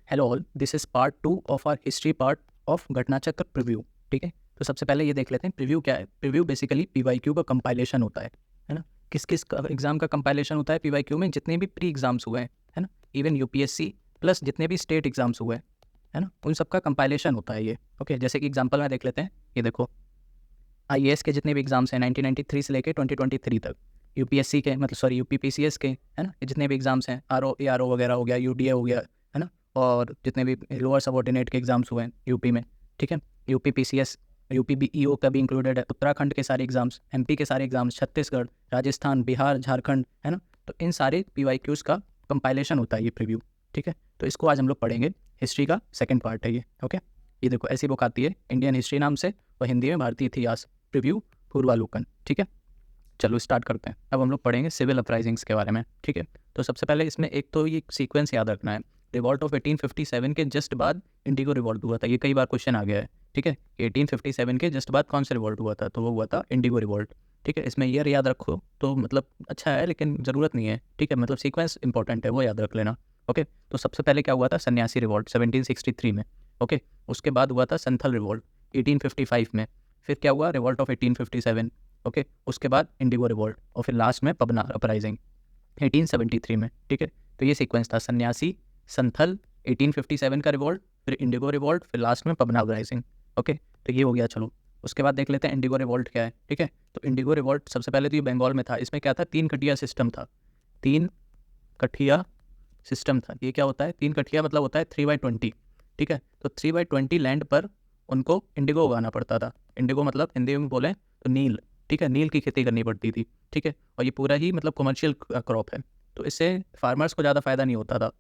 Hello all, this is part 2 of our history part of Ghatnachakra preview. ठीक है, तो सबसे पहले ये देख लेते हैं प्रीव्यू क्या है। प्रीव्यू बेसिकली पीवाईक्यू का कंपाइलेशन होता है ना। किस किस एग्जाम का कंपाइलेशन होता है पीवाईक्यू में? जितने भी प्री एग्जाम्स हुए हैं, है ना, इवन यूपीएससी प्लस जितने भी स्टेट एग्जाम्स हुए हैं, है ना, उन सब का कंपाइलेशन होता है ये। ओके, जैसे कि एग्जाम्पल में देख लेते हैं। ये देखो, आईएएस के जितने भी एग्जाम्स हैं 1993 से लेकर 2023 तक, यूपीएससी के मतलब सॉरी यूपीपीसीएस के, है ना, जितने भी एग्जाम्स हैं, आरओ एआरओ वगैरह हो गया, यूडीए हो गया, है ना, और जितने भी लोअर सबऑर्डिनेट के एग्जाम्स हुए हैं यूपी में, ठीक है, यूपी पीसीएस, यूपी बीईओ का भी इंक्लूडेड है, उत्तराखंड के सारे एग्जाम्स, एमपी के सारे एग्जाम्स, छत्तीसगढ़, राजस्थान, बिहार, झारखंड, है ना, तो इन सारे पीवाईक्यूज का कंपाइलेशन होता है ये प्रीव्यू। ठीक है, तो इसको आज हम लोग पढ़ेंगे। हिस्ट्री का सेकंड पार्ट है ये। ओके, ये देखो ऐसी बुक आती है इंडियन हिस्ट्री नाम से, और हिंदी में भारतीय इतिहास प्रीव्यू पूर्वालोकन। ठीक है, चलो स्टार्ट करते हैं। अब हम लोग पढ़ेंगे सिविल अपराइजिंग्स के बारे में। ठीक है, तो सबसे पहले इसमें एक तो ये सीक्वेंस याद रखना है। रिवॉल्ट ऑफ 1857 के जस्ट बाद इंडिगो रिवॉल्ट हुआ था। ये कई बार क्वेश्चन आ गया है। ठीक है, 1857 के जस्ट बाद कौन सा रिवॉल्ट हुआ था? तो वो हुआ था इंडिगो रिवॉल्ट। ठीक है, इसमें ईयर याद रखो तो मतलब अच्छा है, लेकिन ज़रूरत नहीं है। ठीक है, मतलब सीक्वेंस इंपॉर्टेंट है, वो याद रख लेना। ओके, तो सबसे पहले क्या हुआ था? सन्यासी रिवॉल्ट 1763 में। ओके, उसके बाद हुआ था संथल रिवॉल्ट 1855 में। फिर क्या हुआ? Revolt of 1857। ओके, उसके बाद इंडिगो रिवॉल्ट, और फिर लास्ट में पबना अपराइजिंग 1873 में। ठीक है, तो ये सीक्वेंस था, सन्यासी, संथल, 1857 का रिवॉल्ट, फिर इंडिगो रिवॉल्ट, फिर लास्ट में पबना अपराइजिंग। ओके, तो ये हो गया। चलो उसके बाद देख लेते हैं इंडिगो रिवॉल्ट क्या है। ठीक है, तो इंडिगो रिवॉल्ट सबसे पहले तो ये बंगाल में था। इसमें क्या था? 3 कठिया सिस्टम था। 3 कठिया सिस्टम था। ये क्या होता है? 3 कठिया मतलब होता है 3/20। ठीक है, तो 3/20 लैंड पर उनको इंडिगो उगाना पड़ता था। इंडिगो मतलब हिंदी में बोलें तो नील। ठीक है, नील की खेती करनी पड़ती थी। ठीक है, और ये पूरा ही मतलब कमर्शियल क्रॉप है, तो इससे फार्मर्स को ज़्यादा फ़ायदा नहीं होता था।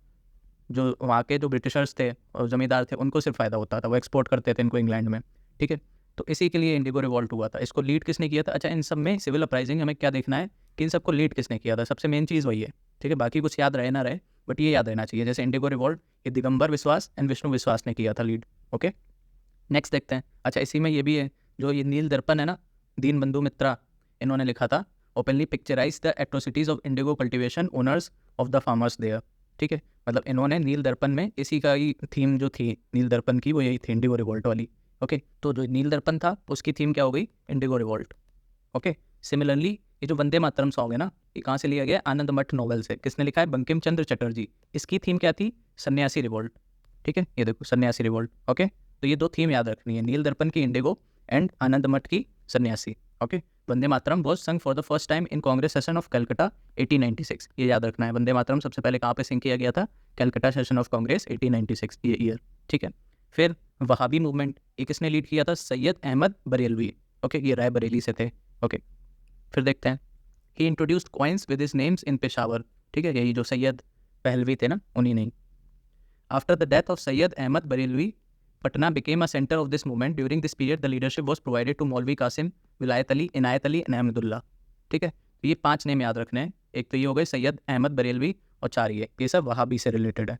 जो वहाँ के जो ब्रिटिशर्स थे और ज़मींदार थे, उनको सिर्फ फ़ायदा होता था, वो एक्सपोर्ट करते थे इनको इंग्लैंड में। ठीक है, तो इसी के लिए इंडिगो रिवॉल्ट हुआ था। इसको लीड किसने किया था? अच्छा, इन सब में सिविल अपराइजिंग हमें क्या देखना है कि इन सबको लीड किसने किया था। सबसे मेन चीज़ वही है। ठीक है, बाकी कुछ याद रहे ना रहे, बट ये याद रहना चाहिए। जैसे इंडिगो रिवॉल्ट ये दिगंबर विश्वास एंड विष्णु विश्वास ने किया था लीड। ओके, नेक्स्ट देखते हैं। अच्छा, इसी में ये भी है, जो ये नील दर्पण है ना, दीन बंधु मित्रा इन्होंने लिखा था, openly picturise the atrocities of indigo cultivation owners of the farmers there. ठीक है, मतलब इन्होंने नील दर्पण में इसी का ही थीम जो थी नील दर्पण की, वो यही थी, इंडिगो रिवॉल्ट वाली। ओके, तो जो नील दर्पण था उसकी थीम क्या हो गई? Indigo revolt. ओके, सिमिलरली ये जो वंदे मातरम सॉन्ग है ना, ये कहाँ से लिया गया? आनंद मठ नॉवल से। किसने लिखा है? बंकिम चंद्र चटर्जी। इसकी थीम क्या थी? सन्यासी रिवॉल्ट। ठीक है, ये देखो सन्यासी रिवॉल्ट। ओके, तो ये 2 थीम याद रखनी है, नील दर्पण की इंडिगो एंड आनंद मठ की सन्यासी। ओके, वंदे मातरम वॉज संग for the first time in Congress session of Calcutta 1896। ये याद रखना है, वंदे मातरम सबसे पहले कहाँ पे सिंग किया गया था? कलकत्ता सेशन ऑफ कांग्रेस 1896, ये ईयर। ठीक है, फिर वहाबी मूवमेंट, ये किसने लीड किया था? सैयद अहमद बरेलवी। ओके, ये राय बरेली से थे। ओके, फिर देखते हैं, he introduced coins with his names in Peshawar. ठीक है, यही जो सैयद पहलवी थे ना, उन्हीं ने। After the death of Sayyid Ahmad Barelvi, Patna became a center of this movement. During this period, the leadership was provided to Maulvi Qasim, Vilayat Ali, Inayat Ali and Ahmadullah. ठीक है, तो ये 5 name याद रखने हैं। एक तो ये हो गए सैयद अहमद बरेलवी, और 4 ये सब वहाबी से रिलेटेड है।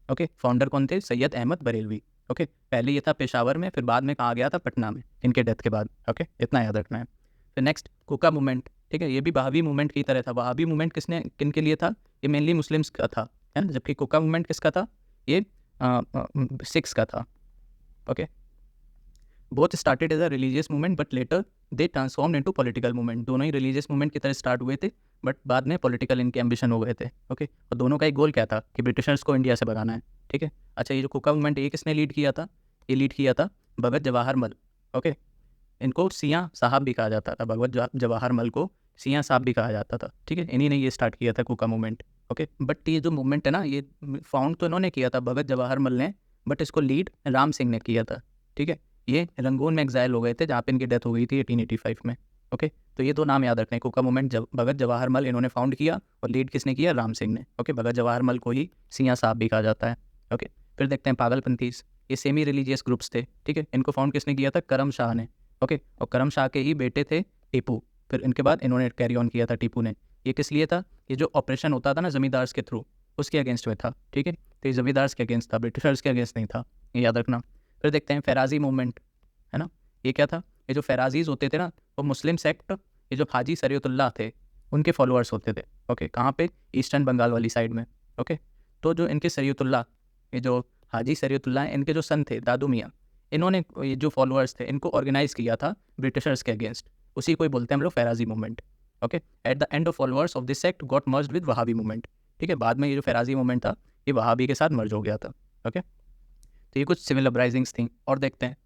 ओके, फाउंडर कौन थे? सैयद अहमद बरेलवी। ओके, पहले ये था पेशावर में, फिर बाद में कहा गया था पटना में इनके डेथ के बाद। ओके, इतना याद रखना है। फिर नेक्स्ट कुका मूवमेंट। ठीक है, ये भी वहाबी मूवमेंट की तरह था। वहाबी मूवमेंट किसने किन के लिए था? ये मेनली मुस्लिम्स का था, है ना, जबकि कुका मूवमेंट किसका था? ये सिक्स का था। Okay, both started as a religious movement but later they transform into political movement. दोनों ही रिलीजियस मूवमेंट की तरह स्टार्ट हुए थे, बट बाद में पॉलिटिकल इनके एम्बिशन हो गए थे। ओके, और दोनों का एक गोल क्या था? कि ब्रिटिशर्स को इंडिया से भगाना है। ठीक है, अच्छा, ये जो कुका मूवमेंट ये किसने लीड किया था? ये लीड किया था भगत जवाहर मल। ओके, इनको सियाह साहब भी कहा जाता था, भगवत जवाहर मल को सियाह साहब भी कहा जाता था। ठीक है, इन्हीं ने ये स्टार्ट किया था कुका मूवमेंट। ओके, बट ये जो मूवमेंट है ना, ये फाउंड तो इन्होंने किया था भगत जवाहर मल ने, बट इसको लीड राम सिंह ने किया था। ठीक है, ये रंगून में एग्जाइल हो गए थे, जहाँ पे इनकी डेथ हो गई थी 1885 में। ओके, तो ये 2 नाम याद रखने हैं। कुका मूवमेंट भगत जवाहर मल इन्होंने फाउंड किया, और लीड किसने किया? राम सिंह ने। ओके, भगत जवाहर मल को ही सियाह साहब भी कहा जाता है। ओके, फिर देखते हैं पागलपंथीस। ये सेमी रिलीजियस ग्रुप्स थे। ठीक है, इनको फाउंड किसने किया था? करम शाह ने। ओके, और करम शाह के ही बेटे थे टीपू। फिर इनके बाद इन्होंने कैरी ऑन किया था टीपू ने। ये किस लिए था? ये जो ऑपरेशन होता था ना जमींदार्स के थ्रू, उसके अगेंस्ट में था। ठीक है, तो ये जमींदार्स के अगेंस्ट था, ब्रिटिशर्स के अगेंस्ट नहीं था, ये याद रखना। फिर देखते हैं फैराजी मूवमेंट, है ना, ये क्या था? ये जो फैराजीज होते थे ना, वो मुस्लिम सेक्ट, ये जो हाजी शरीयतुल्लाह थे उनके फॉलोअर्स होते थे। ओके, कहाँ पे? ईस्टर्न बंगाल वाली साइड में। ओके, तो जो इनके शरीयतुल्लाह ये जो हाजी शरीयतुल्लाह इनके जो सन थे दादू मियाँ, इन्होंने ये जो फॉलोअर्स थे इनको ऑर्गेनाइज किया था ब्रिटिशर्स के अगेंस्ट। उसी को ही बोलते हैं हम लोग Faraizi movement. Okay, at the end of followers of this sect got merged with Wahabi movement. ठीक है, बाद में ये जो फैराजी मूवमेंट था ये वहाबी के साथ मर्ज हो गया था। ओके, तो ये कुछ सिविल अपराइजिंग्स थी। और देखते हैं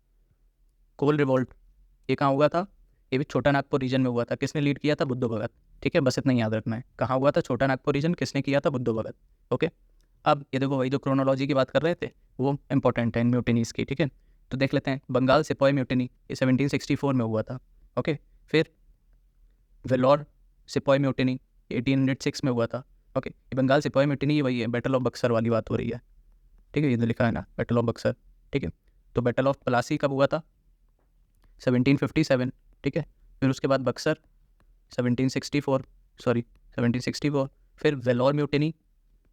कोल रिवोल्ट, ये कहाँ हुआ था? ये भी छोटा नागपुर रीजन में हुआ था। किसने लीड किया था? बुद्धू भगत। ठीक है, बस इतना ही याद रखना है, कहाँ हुआ था? छोटा नागपुर रीजन, किसने किया था? बुद्धू भगत। ओके, अब ये देखो वही जो क्रोनोलॉजी की बात कर रहे थे वो इंपॉर्टेंट है इन म्यूटिनीज की। ठीक है, तो देख लेते हैं बंगाल सिपाही म्यूटिनी, ये 1764 में हुआ था। ओके, फिर वेलोर सिपाही म्यूटिनी 1806 में हुआ था। ओके, ये बंगाल सिपाही म्यूटिनी ये वही है, बैटल ऑफ बक्सर वाली बात हो रही है। ठीक है, ये तो लिखा है ना बैटल ऑफ बक्सर। ठीक है, तो बैटल ऑफ प्लासी कब हुआ था? 1757। ठीक है, फिर उसके बाद बक्सर 1764। फिर वेलोर म्यूटिनी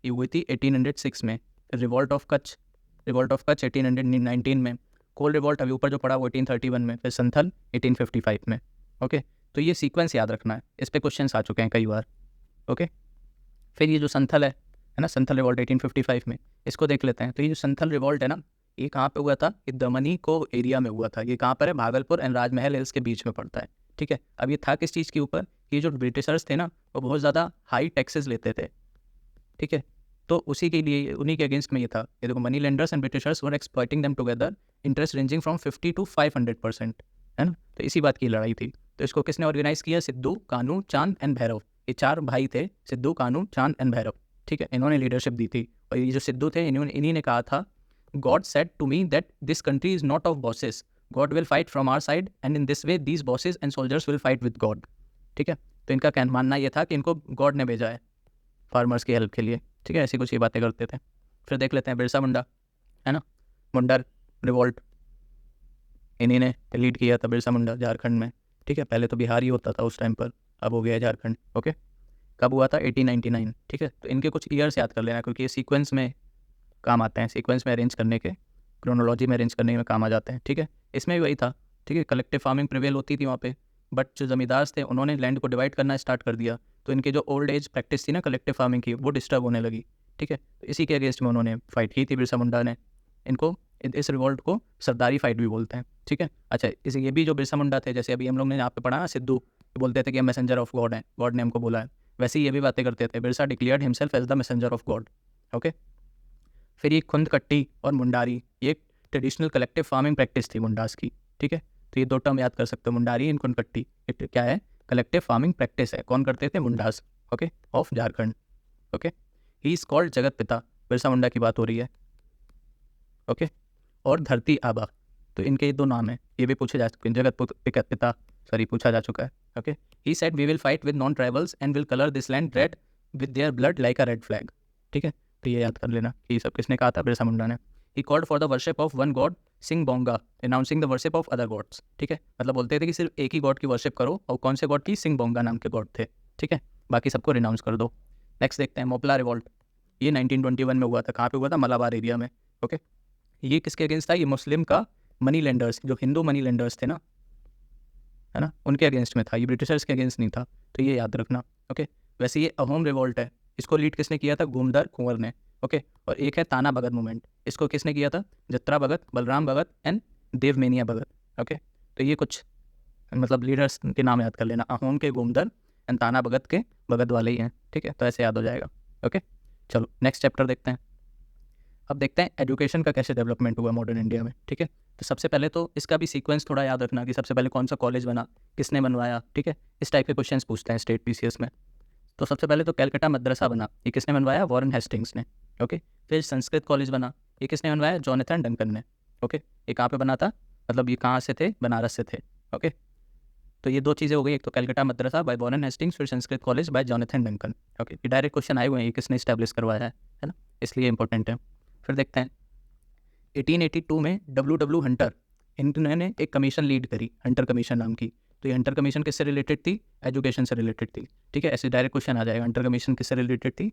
ये हुई थी 1806 में। रिवॉल्ट ऑफ कच्छ 1819 में। कोल रिवॉल्ट अभी ऊपर जो पड़ा वो 1831 में। फिर संथल 1855 में। ओके, तो ये सीक्वेंस याद रखना है, इस पे क्वेश्चंस आ चुके हैं कई बार। ओके, फिर ये जो संथल है ना, संथल रिवॉल्ट 1855 में, इसको देख लेते हैं। तो ये जो संथल रिवॉल्ट है ना, ये कहाँ पे हुआ था? ये दमनी को एरिया में हुआ था। ये कहाँ पर है? भागलपुर एंड राजमहल हिल्स के बीच में पड़ता है। ठीक है, अब ये था किस चीज़ के ऊपर? ये जो ब्रिटिशर्स थे ना वो बहुत ज़्यादा हाई टैक्सेस लेते थे। ठीक है, तो उसी के लिए उन्हीं के अगेंस्ट में ये था। ये देखो, money lenders and Britishers were exploiting them together, interest ranging from 50 to 500%, है ना। तो इसी बात की लड़ाई थी। तो इसको किसने ऑर्गेनाइज किया? सिद्धू, कानू, चांद एंड भैरव। ये चार भाई थे, सिद्धू, कानू, चांद एंड भैरव। ठीक है, इन्होंने लीडरशिप दी थी। और ये जो सिद्धू थे इन्हीं ने कहा था, God said to me that this country is not of bosses, God will fight from our side and in this way these bosses and soldiers will fight with God. ठीक है, तो इनका मानना ये था कि इनको गॉड ने भेजा है फार्मर्स की हेल्प के लिए। ठीक है, ऐसी कुछ ये बातें करते थे। फिर देख लेते हैं बिरसा मुंडा, है ना, मुंडर रिवॉल्ट, इन्हीं ने लीड किया था बिरसा मुंडा झारखंड में। ठीक है, पहले तो बिहार ही होता था उस टाइम पर, अब हो गया झारखंड। ओके, कब हुआ था? 1899। ठीक है, तो इनके कुछ ईयर्स याद कर लेना क्योंकि ये सीक्वेंस में काम आते हैं, सीक्वेंस में अरेंज करने के, क्रोनोलॉजी में अरेंज करने में काम आ जाते हैं। ठीक है, इसमें भी वही था। ठीक है, कलेक्टिव फार्मिंग प्रिवेल होती थी वहाँ पे, बट जो जमींदार थे उन्होंने लैंड को डिवाइड करना स्टार्ट कर दिया, तो इनके जो ओल्ड एज प्रैक्टिस थी ना कलेक्टिव फार्मिंग की, वो डिस्टर्ब होने लगी। ठीक है, तो इसी के अगेंस्ट में उन्होंने फाइट की थी बिरसा मुंडा ने। इनको इस रिवॉल्ट को सरदारी फाइट भी बोलते हैं। ठीक है, अच्छा, इसे ये भी जो बिरसा मुंडा थे, जैसे अभी हम लोग ने यहाँ पे पढ़ा ना, सिद्धू बोलते थे कि हम मैसेंजर ऑफ गॉड हैं, गॉड ने हमको बोला है, वैसे ही ये भी बातें करते थे। Birsa declared himself as the messenger of God. Okay, फिर ये खुंद कट्टी और मुंडारी, ये ट्रेडिशनल कलेक्टिव फार्मिंग प्रैक्टिस थी मुंडास की। ठीक है, तो ये दो टर्म याद कर सकते हो, मुंडारी एंड खुंद कट्टी। क्या है? कलेक्टिव फार्मिंग प्रैक्टिस है। कौन करते थे? Mundas. Okay, of Jharkhand. Okay, he is called जगत पिता, बिरसा मुंडा की बात हो रही है। ओके, और धरती आबा, तो इनके ये दो नाम हैं, ये भी पूछे जा चुके हैं। जगत पिता पूछा जा चुका है। Okay, he said we will fight with non tribals and will colour this land red with their blood like a red flag. ठीक है, तो ये याद कर लेना कि ये सब किसने कहा था? बिरसा मुंडा ने। He called for the worship of one god Sing Bonga, announcing the worship of other gods. ठीक है, मतलब बोलते थे कि सिर्फ एक ही गॉड की वर्शिप करो, और कौन से गॉड की? सिंग बोंगा नाम के गॉड थे। ठीक है, बाकी सबको रिनाउंस कर दो। नेक्स्ट देखते हैं मोपला रिवॉल्ट, ये 1921 में हुआ था। कहाँ पे हुआ था? मलाबार एरिया में। ओके, ये किसके अगेंस्ट था? ये मुस्लिम का मनी लेंडर्स, जो हिंदू मनी लेंडर्स थे ना, है ना, उनके अगेंस्ट में था। ये ब्रिटिशर्स के अगेंस्ट नहीं था, तो ये याद रखना। ओके, वैसे ये अहोम रिवॉल्ट है, इसको लीड किसने किया था? घूमदर कुंवर ने। ओके, और एक है ताना भगत मूवमेंट, इसको किसने किया था? जत्रा भगत, बलराम भगत एंड देवमेनिया भगत। ओके, तो ये कुछ मतलब लीडर्स के नाम याद कर लेना, अहोम के घूमदर एंड ताना भगत के भगत वाले ही हैं। ठीक है, तो ऐसे याद हो जाएगा। ओके, चलो नेक्स्ट चैप्टर देखते हैं। अब देखते हैं एजुकेशन का कैसे डेवलपमेंट हुआ मॉडर्न इंडिया में। ठीक है, तो सबसे पहले तो इसका भी सीक्वेंस थोड़ा याद रखना कि सबसे पहले कौन सा कॉलेज बना, किसने बनवाया। ठीक है, इस टाइप के क्वेश्चंस पूछते हैं स्टेट पीसीएस में। तो सबसे पहले तो कलकत्ता मदरसा बना, ये किसने बनवाया? वॉरेन हेस्टिंग्स ने। ओके, फिर संस्कृत कॉलेज बना, ये किसने बनवाया? जॉनथन डंकन ने। ओके, ये कहाँ पे बना था? मतलब ये कहाँ से थे? बनारस से थे। ओके, तो ये दो चीज़ें हो गई, एक तो Calcutta Madrasa by Warren Hastings, फिर Sanskrit college by Jonathan Duncan. Okay, ये डायरेक्ट क्वेश्चन आए हुए हैं, ये किसने इस्टेब्लिश करवाया है ना, इसलिए इंपॉर्टेंट है। फिर देखते हैं 1882 में डब्ल्यू हंटर, इन्होंने एक कमीशन लीड करी, हंटर कमीशन नाम की। तो ये हंटर कमीशन किससे रिलेटेड थी? एजुकेशन से रिलेटेड थी। ठीक है, ऐसे डायरेक्ट क्वेश्चन आ जाएगा, हंटर कमीशन किससे रिलेटेड थी?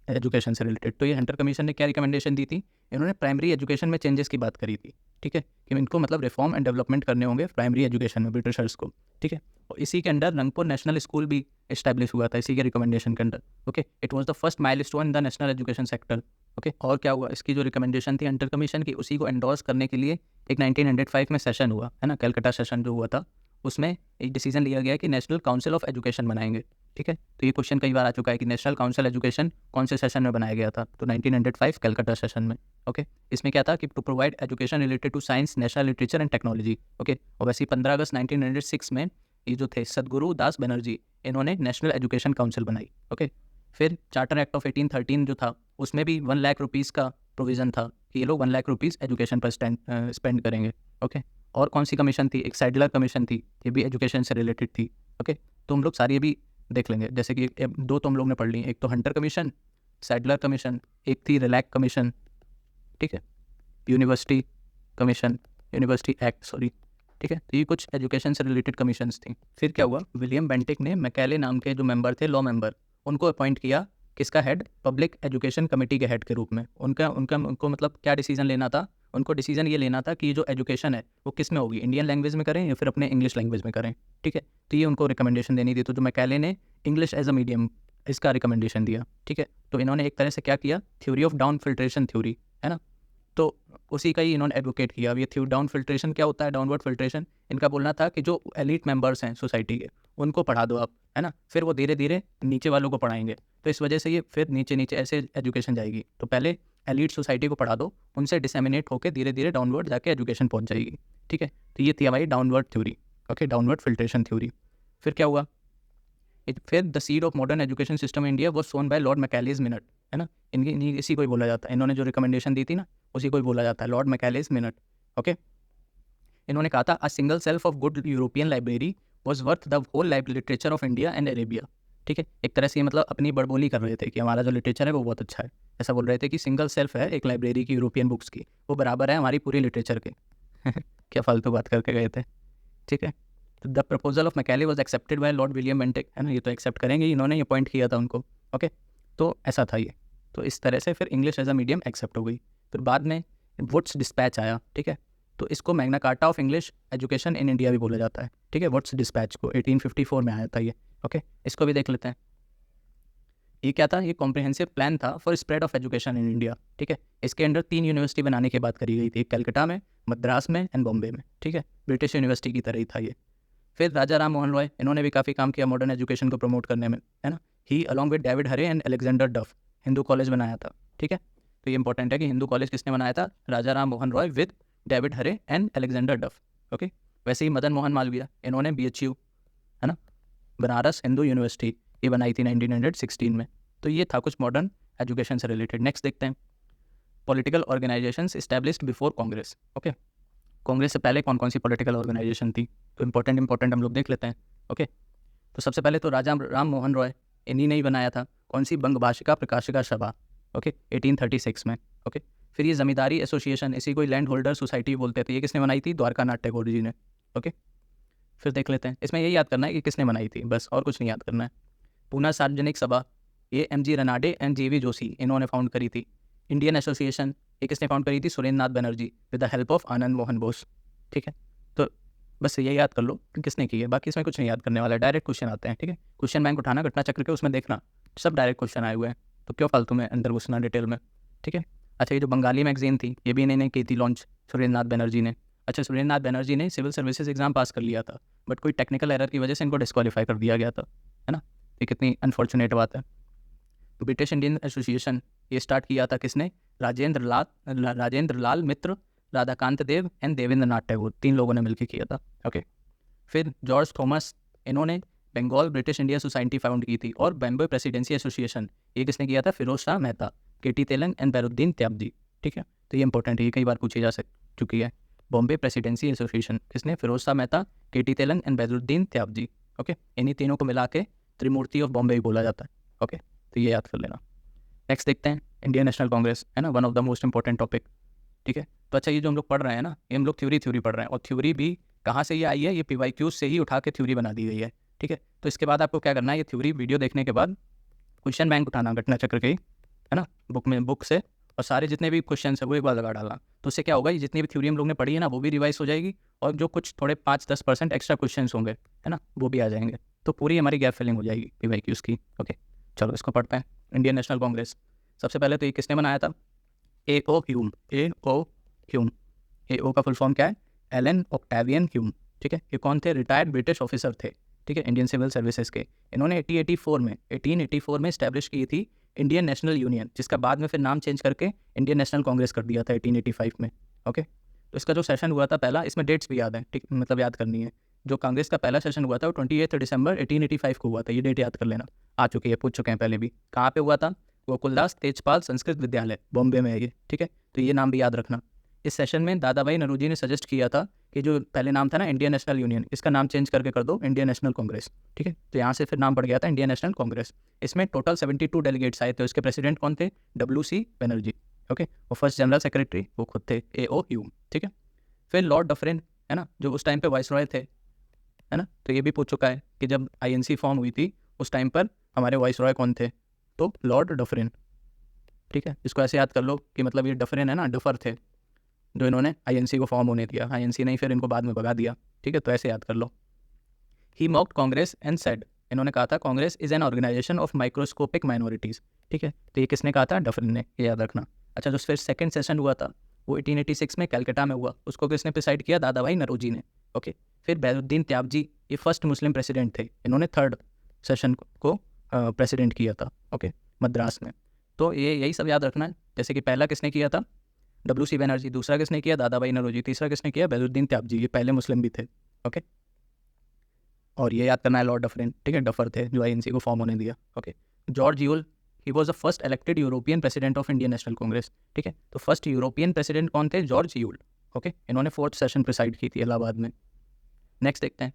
एजुकेशन से रिलेटेड। तो ये हंटर कमीशन ने क्या रिकमेंडेशन दी थी? इन्होंने प्राइमरी एजुकेशन में चेंजेस की बात करी थी। ठीक है, कि इनको मतलब रिफॉर्म एंड डेवलपमेंट करने होंगे प्राइमरी एजुकेशन में ब्रिटिशर्स को। ठीक है, और इसी के अंडर रंगपुर नेशनल स्कूल भी इस्टेब्लिश हुआ था, इसी के रिकमेंडेशन के under. Okay, it was the first milestone in the national education sector. Okay. और क्या हुआ, इसकी जो रिकमेंडेशन थी हंटर कमीशन की, उसी को एंडोर्स करने के लिए एक 1905 में सेशन हुआ है ना, कलकत्ता सेशन जो हुआ था, उसमें एक डिसीजन लिया गया कि नेशनल काउंसिल ऑफ एजुकेशन बनाएंगे। ठीक है, तो ये क्वेश्चन कई बार आ चुका है कि नेशनल काउंसिल एजुकेशन कौन से सेशन में बनाया गया था, तो 1905 कलकत्ता सेशन में। ओके, इसमें क्या था कि to provide education related to science, national literature and technology. Okay, और वैसे ही 15 अगस्त 1906 में ये जो थे सदगुरु दास बनर्जी, इन्होंने नेशनल एजुकेशन काउंसिल बनाई। ओके, फिर चार्टर एक्ट ऑफ 1813 जो था, उसमें भी 1 लाख रुपीज़ का प्रोविज़न था कि ये लोग 1 लाख रुपीज़ एजुकेशन पर स्पेंड करेंगे। ओके, और कौन सी कमीशन थी, एक सैडलर कमीशन थी, ये भी एजुकेशन से रिलेटेड थी। ओके, तो हम लोग सारी ये भी देख लेंगे, जैसे कि दो तो हम लोग ने पढ़ ली, एक तो हंटर कमीशन, सैडलर कमीशन, एक थी रिलैक कमीशन, ठीक है, university commission, university act, sorry, ठीक है। तो ये कुछ एजुकेशन से रिलेटेड कमीशंस थी। फिर क्या हुआ, विलियम बेंटिक ने मैकेले नाम के जो मेंबर थे, लॉ मेंबर, उनको अपॉइंट किया किसका हेड, पब्लिक एजुकेशन कमेटी के हेड के रूप में। उनको मतलब क्या डिसीजन लेना था, उनको डिसीजन ये लेना था कि ये जो एजुकेशन है वो किस में होगी, इंडियन लैंग्वेज में करें या फिर अपने इंग्लिश लैंग्वेज में करें। ठीक है, तो ये उनको रिकमेंडेशन देनी थी, तो जो मैकेले ने इंग्लिश एज अ मीडियम इसका रिकमेंडेशन दिया। ठीक है, तो इन्होंने एक तरह से क्या किया, theory of down filtration theory, है ना, तो उसी का ही इन्होंने एडवोकेट किया। अब ये डाउन फिल्ट्रेशन क्या होता है, डाउनवर्ड फिल्ट्रेशन, इनका बोलना था कि जो एलीट मेंबर्स हैं सोसाइटी के, उनको पढ़ा दो आप, है ना, फिर वो धीरे धीरे नीचे वालों को पढ़ाएंगे। तो इस वजह से ये फिर नीचे नीचे ऐसे एजुकेशन जाएगी। तो पहले एलीट सोसाइटी को पढ़ा दो, उनसे डिसेमिनेट होकर धीरे धीरे डाउनवर्ड जाके एजुकेशन पहुंच जाएगी। ठीक है, तो ये थी हमारी downward theory. Okay, downward filtration theory. फिर क्या हुआ, फिर the seed of modern education system India was sown by Lord Macaulay's minute, है ना, इसी को ही बोला जाता है, इन्होंने जो रिकमेंडेशन दी थी ना, उसी को ही बोला जाता है, लॉर्ड मैकेलेज मिनट। ओके, इन्होंने कहा था, a single shelf of good European library was worth the whole literature of India and Arabia. ठीक है, एक तरह से ये मतलब अपनी बड़बोली कर रहे थे कि हमारा जो लिटरेचर है वो बहुत अच्छा है। ऐसा बोल रहे थे कि सिंगल सेल्फ है एक लाइब्रेरी की यूरोपियन बुक्स की, वो बराबर है हमारी पूरी लिटरेचर के। क्या फालतू बात करके गए थे। ठीक है, तो the proposal of Macaulay was accepted by Lord William Bentinck, है ना, ये तो एक्सेप्ट करेंगे, इन्होंने ये पॉइंट किया था उनको। ओके, तो ऐसा था ये। तो इस तरह से फिर English as a medium accept हो गई। फिर बाद में वुड्स डिस्पैच आया। ठीक है, तो इसको Magna carta of English education in India भी बोला जाता है। ठीक है, वुड्स डिस्पैच को 1854 में आया था ये। ओके, इसको भी देख लेते हैं। ये क्या था, ये कॉम्प्रिहेंसिव प्लान था for spread of education in India. ठीक है, इसके अंडर 3 यूनिवर्सिटी बनाने की बात करी गई थी, एक कलकत्ता में, मद्रास में एंड बॉम्बे में। ठीक है, ब्रिटिश यूनिवर्सिटी की तरह ही था ये। फिर राजा राम मोहन रॉय, इन्होंने भी काफ़ी काम किया मॉडर्न एजुकेशन को प्रमोट करने में, है ना। He along with David Hare and Alexander Duff Hindu college बनाया था। ठीक है, तो ये इंपॉर्टेंट है कि हिंदू कॉलेज किसने बनाया था, Raja Ram Mohan Roy with David Hare and Alexander Duff. Okay, वैसे ही मदन मोहन मालवीय, इन्होंने BHU, है ना, बनारस हिंदू यूनिवर्सिटी, ये बनाई थी 1916 में। तो ये था कुछ मॉडर्न एजुकेशन से रिलेटेड। नेक्स्ट देखते हैं, political organisations established before Congress. Okay, Congress से पहले कौन कौन सी पॉलिटिकल ऑर्गेनाइजेशन थी, तो इंपॉर्टेंट हम लोग देख लेते हैं। ओके, तो सबसे पहले तो राजा राम मोहन रॉय, इन्हीं ने ही बनाया था कौन सी, बंग भाषिका प्रकाशिका सभा। ओके, 1836 में। ओके, फिर ये जमींदारी एसोसिएशन, इसी को लैंड होल्डर सोसाइटी बोलते थे, ये किसने बनाई थी, द्वारका नाथ टैगोर जी ने। ओके, फिर देख लेते हैं, इसमें यही याद करना है कि किसने बनाई थी, बस, और कुछ नहीं याद करना है। पूना सार्वजनिक सभा, ये MG Ranade and JV Joshi, इन्होंने फाउंड करी थी। इंडियन एसोसिएशन, ये किसने फाउंड करी थी, Surendra Nath Banerjee with the help of Anand Mohan Bose. ठीक है, तो बस ये याद कर लो कि किसने की है, बाकी इसमें कुछ नहीं याद करने वाला है, डायरेक्ट क्वेश्चन आते हैं। ठीक है, क्वेश्चन बैंक उठाना घटना चक्र के, उसमें देखना सब डायरेक्ट क्वेश्चन आए हुए हैं, तो क्यों फालतू में अंदर घुसना डिटेल में। ठीक है, अच्छा, ये जो बंगाली मैगजीन थी, ये भी इन्होंने की थी लॉन्च, सुरेंद्र नाथ बनर्जी ने। अच्छा, सुरेंद्र नाथ बनर्जी ने सिविल सर्विसेज एग्जाम पास कर लिया था, बट कोई टेक्निकल एरर की वजह से इनको डिस्क्वालीफाई कर दिया गया था, है ना, ये कितनी अनफॉर्चुनेट बात है। ब्रिटिश इंडियन एसोसिएशन, ये स्टार्ट किया था किसने, राजेंद्र लाल मित्र, राधाकांत देव एंड देवेंद्र नाथ टैगोर, 3 लोगों ने मिलकर किया था। ओके, फिर जॉर्ज थॉमस, इन्होंने Bengal British India society found की थी। और बॉम्बे प्रेसिडेंसी एसोसिएशन, ये किसने किया था, फिरोज शाह मेहता, KT तेलंग एंड बैरुद्दीन त्याबजी। ठीक है, तो ये इंपॉर्टेंट है, ये कई बार पूछी जा चुकी है। बॉम्बे प्रेसिडेंसी एसोसिएशन किसने, Firoz Shah Mehta, KT Telang and Badruddin Tyabji. Okay, इन्हीं तीनों को मिला के त्रिमूर्ति ऑफ बॉम्बे भी बोला जाता है। ओके, तो ये याद कर लेना। नेक्स्ट देखते हैं, इंडियन नेशनल कांग्रेस, है ना, one of the most important topic. ठीक है, तो अच्छा, ये जो हम लोग पढ़ रहे हैं ना, ये हम लोग थ्योरी पढ़ रहे हैं, और थ्योरी भी कहाँ से ये आई है, ये PYQ से ही उठा के थ्योरी बना दी गई है। ठीक है, तो इसके बाद आपको क्या करना है, ये थ्योरी वीडियो देखने के बाद क्वेश्चन बैंक उठाना घटना चक्र के, है ना, बुक से, और सारे जितने भी क्वेश्चन है वो एक बार लगा डालना। तो उससे क्या होगा, ये जितनी भी थ्योरी हम लोग ने पढ़ी है ना, वो भी रिवाइज हो जाएगी, और जो कुछ थोड़े 5-10% एक्स्ट्रा क्वेश्चन होंगे, है ना, वो भी आ जाएंगे, तो पूरी हमारी गैप फिलिंग हो जाएगी PYQs की। ओके, चलो इसको पढ़ते हैं। इंडियन नेशनल कांग्रेस, सबसे पहले तो ये किसने बनाया था? A.O. Hume. A.O. Hume. A.O. का फुल फॉर्म क्या है? Allan Octavian Hume. ठीक है, ये कौन थे? रिटायर्ड ब्रिटिश ऑफिसर थे, ठीक है, इंडियन सिविल सर्विसेज के। इन्होंने 1884 में इस्टेब्लिश की थी इंडियन नेशनल यूनियन, जिसका बाद में फिर नाम चेंज करके इंडियन नेशनल कांग्रेस कर दिया था 1885 में। ओके, तो इसका जो सेशन हुआ था पहला, इसमें डेट्स भी याद है, ठीक, मतलब याद करनी है। जो कांग्रेस का पहला सेशन हुआ था वो 28 दिसंबर 1885 को हुआ था। ये डेट याद कर लेना, आ चुकी है, पूछ चुके हैं पहले भी। कहाँ पे हुआ था? गोकुलदास तेजपाल संस्कृत विद्यालय, बॉम्बे में है ये, ठीक है, तो ये नाम भी याद रखना। इस सेशन में दादा भाई नौरोजी ने सजेस्ट किया था कि जो पहले नाम था ना इंडियन नेशनल यूनियन, इसका नाम चेंज करके कर दो इंडियन नेशनल कांग्रेस, ठीक है, तो यहाँ से फिर नाम पड़ गया था इंडियन नेशनल कांग्रेस। इसमें टोटल 72 डेलीगेट्स आए थे। उसके प्रेसिडेंट कौन थे? WC बनर्जी। ओके, और फर्स्ट जनरल सेक्रेटरी वो खुद थे, A.O. ह्यूम, ठीक है। फिर लॉर्ड डफरिन, है ना, जो उस टाइम पे वाइसरॉय थे, है ना, तो ये भी पूछ चुका है कि जब INC फॉर्म हुई थी उस टाइम पर हमारे वाइसरॉय कौन थे? तो लॉर्ड डफरिन, ठीक है। इसको ऐसे याद कर लो कि मतलब ये डफरिन है ना, डफर थे जो इन्होंने INC को फॉर्म होने दिया। INC नहीं, फिर इनको बाद में भगा दिया, ठीक है, तो ऐसे याद कर लो। He mocked Congress and said, इन्होंने कहा था Congress is an organisation of microscopic minorities, ठीक है, तो ये किसने कहा था? डफरिन ने, ये याद रखना। अच्छा, जो फिर सेकंड सेशन हुआ था वो 1886 में कलकत्ता में हुआ। उसको किसने प्रिसाइड किया? दादा भाई नौरोजी ने। ओके, फिर बैरुद्दीन त्याबजी, ये फर्स्ट मुस्लिम प्रेसिडेंट थे, इन्होंने थर्ड सेशन को प्रेसिडेंट किया था, ओके, मद्रास में। तो ये यही सब याद रखना है, जैसे कि पहला किसने किया था? WC बनर्जी, दूसरा किसने किया? दादा भाई नौरोजी, तीसरा किसने किया? बैरुद्दीन त्याबजी, ये पहले मुस्लिम भी थे, ओके। और ये याद करना है लॉर्ड डफरिन, ठीक है, डफर थे जो INC को फॉर्म होने दिया, okay. George Yule, he was the first elected European president of Indian national Congress, ठीक है, तो फर्स्ट यूरोपियन प्रेसिडेंट कौन थे? जॉर्ज यूल, ओके, इन्होंने फोर्थ सेशन प्रिसाइड की थी इलाहाबाद में। नेक्स्ट देखते हैं,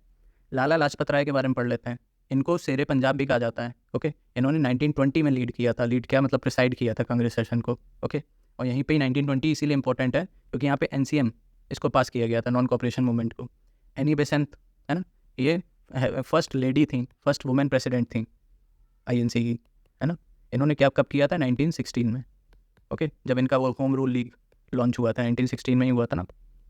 लाला लाजपत राय के बारे में पढ़ लेते हैं। इनको शेरे पंजाब भी कहा जाता है, ओके। इन्होंने 1920 में लीड किया था, लीड किया मतलब प्रिसाइड किया था कांग्रेस सेशन को, ओके। और यहीं पे ही 1920 इसीलिए इंपॉर्टेंट है क्योंकि यहाँ पे NCM इसको पास किया गया था, नॉन कॉपरेशन मूवमेंट को। एनी बेसेंट, है ना, ये फर्स्ट लेडी थी, फर्स्ट वुमेन प्रेसिडेंट थी INC की, है ना। इन्होंने क्या कब किया था? 1916 में, ओके, जब इनका वो होम रूल लीग लॉन्च हुआ था 1916 में ही हुआ था ना,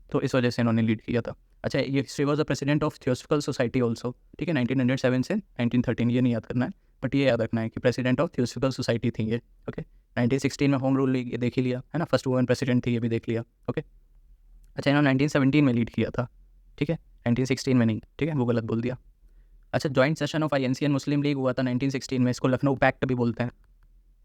तो इस वजह से इन्होंने लीड किया था। अच्छा, ये she was the president of Theosophical Society also, ठीक है, 1907 से 1913, ये नहीं याद करना है, बट ये याद रखना है कि प्रेसिडेंट ऑफ थियोसफिकल सोसाइटी थी ये, ओके। 1916 में होम रूल लीग, ये देख ही लिया, है ना, फर्स्ट वुमेन प्रेसिडेंट थी, ये भी देख लिया, ओके। अच्छा, इन्होंने 1917 में लीड किया था, ठीक है, 1916 में नहीं, ठीक है, वो गलत बोल दिया। अच्छा, joint session of INC and Muslim league हुआ था 1916 में, इसको लखनऊ पैक्ट भी बोलते हैं,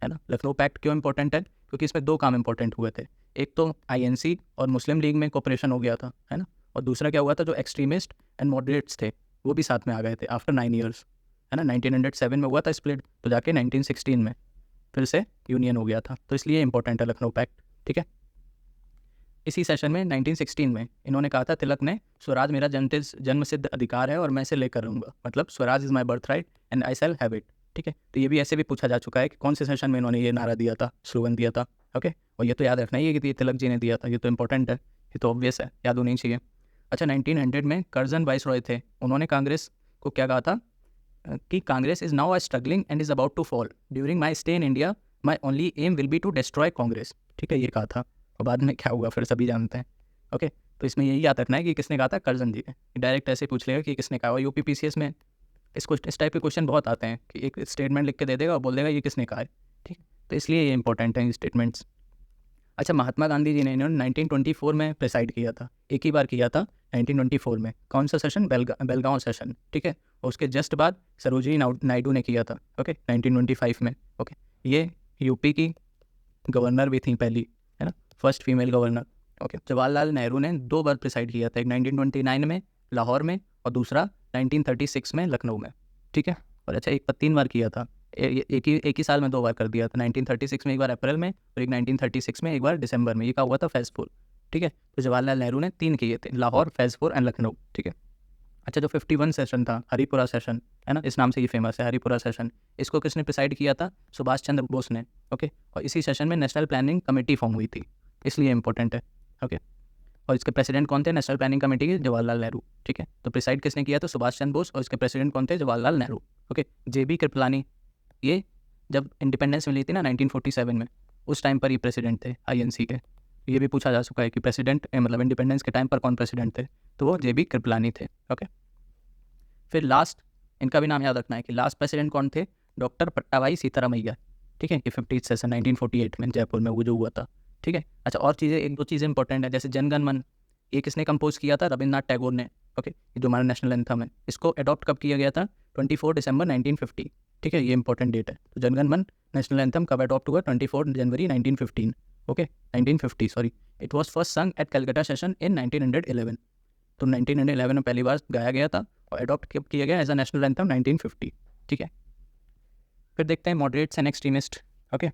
है ना। लखनऊ पैक्ट क्यों इंपॉर्टेंट है? क्योंकि इसमें दो काम इंपॉर्टेंट हुए थे, एक तो INC और मुस्लिम लीग में कोऑपरेशन हो गया था, है ना, और दूसरा क्या हुआ था, जो एक्सट्रीमिस्ट एंड मॉडरेट्स थे वो भी साथ में आ गए थे आफ्टर 9 ईयर्स, है ना। 1907 में हुआ था स्प्लिट, तो जाके 1916 में फिर से यूनियन हो गया था, तो इसलिए इंपॉर्टेंट है लखनऊ पैक्ट, ठीक है। इसी सेशन में 1916 में इन्होंने कहा था, तिलक ने, स्वराज मेरा जन्मसिद्ध अधिकार है और मैं इसे लेकर रहूँगा, मतलब Swaraj is my birth right and I shall have it, ठीक है। तो ये भी ऐसे भी पूछा जा चुका है कि कौन से सेशन में इन्होंने ये नारा दिया था, स्लोगन दिया था, ओके। और ये तो याद रखना ही है कि ये तिलक जी ने दिया था, ये तो इंपॉर्टेंट है, ये तो ऑब्वियस है, याद होनी चाहिए। अच्छा, 1900 में कर्जन वाइसरॉय थे, उन्होंने कांग्रेस को क्या कहा था कि Congress is now struggling and is about to fall, during my stay in India my only aim will be to destroy Congress, ठीक है, ये कहा था। और बाद में क्या हुआ फिर सभी जानते हैं, ओके। तो इसमें यही याद रखना है कि किसने कहा था? कर्जन जी ने। डायरेक्ट ऐसे पूछ लेगा कि किसने कहा, और UPPCS में इस टाइप के क्वेश्चन बहुत आते हैं कि एक स्टेटमेंट लिख के दे देगा और बोल देगा ये किसने कहा है, ठीक, तो इसलिए ये इंपॉर्टेंट है स्टेटमेंट्स। अच्छा, महात्मा गांधी जी ने इन्होंने 1924 में प्रिसाइड किया था, एक ही बार किया था 1924 में। कौन सा सेशन? बेलगांव सेशन, ठीक है। और उसके जस्ट बाद सरोजिनी नायडू ने किया था, ओके, 1925 में, ओके। ये UP की गवर्नर भी थी पहली, है ना, first female governor, okay. Jawaharlal Nehru ने 2 बार प्रिसाइड किया था, एक 1929 में लाहौर में और दूसरा 1936 में लखनऊ में, ठीक है। और अच्छा, एक 3 बार किया था, एक ही साल में 2 बार कर दिया था, 1936 में एक बार अप्रैल में और एक 1936 में एक बार दिसंबर में, ये कहा हुआ था फैज़पुर, ठीक है। तो जवाहरलाल नेहरू ने 3 किए थे, लाहौर, फैज़पुर एंड लखनऊ, ठीक है। अच्छा, जो 51 सेशन था, हरिपुरा सेशन, है ना, इस नाम से ये फेमस है, हरिपुरा सेशन, इसको किसने प्रिसाइड किया था? सुभाष चंद्र बोस ने, ओके। और इसी सेशन में नेशनल प्लानिंग कमेटी फॉर्म हुई थी, इसलिए इंपॉर्टेंट है, ओके। और इसके प्रेसिडेंट कौन थे नेशनल प्लानिंग कमेटी के? जवाहरलाल नेहरू, ठीक है। तो प्रिसाइड किसने किया था? सुभाष चंद्र बोस, और इसके प्रेसिडेंट कौन थे? जवाहरलाल नेहरू, ओके। JB कृपलानी, ये जब इंडिपेंडेंस मिली थी ना 1947 में, उस टाइम पर ये प्रेसिडेंट थे INC के। ये भी पूछा जा चुका है कि प्रेसिडेंट मतलब इंडिपेंडेंस के टाइम पर कौन प्रेसिडेंट थे, तो वो JB कृपलानी थे, ओके। फिर लास्ट, इनका भी नाम याद रखना है कि लास्ट प्रेसिडेंट कौन थे? डॉक्टर पट्टाभाई सीतारामैया, ठीक है, ये 50th सेशन 1948 में जयपुर में वो जो हुआ था, ठीक है। अच्छा, और चीज़ें, एक दो चीज़ें इंपॉर्टेंट है, जैसे जनगण मन, ये किसने कंपोज किया था? रविन्द्रनाथ टैगोर ने। ओके, ये जो हमारा नेशनल एंथम है, इसको अडॉप्ट कब किया गया था? 24 दिसंबर 1950, ठीक है, ये इंपॉर्टेंट डेट है। तो जनगण मन नेशनल एंथम कब अडॉप्ट हुआ? 24 जनवरी 1915, okay 1950 sorry. It was first संग एट कलकत्ता सेशन इन 1911, तो 1911 में पहली बार गाया गया था और अडॉप्ट कब किया गया एज अ नेशनल एंथम? 1950, ठीक है। फिर देखते हैं मॉडरेट्स एंड एक्सट्रीमिस्ट, ओके।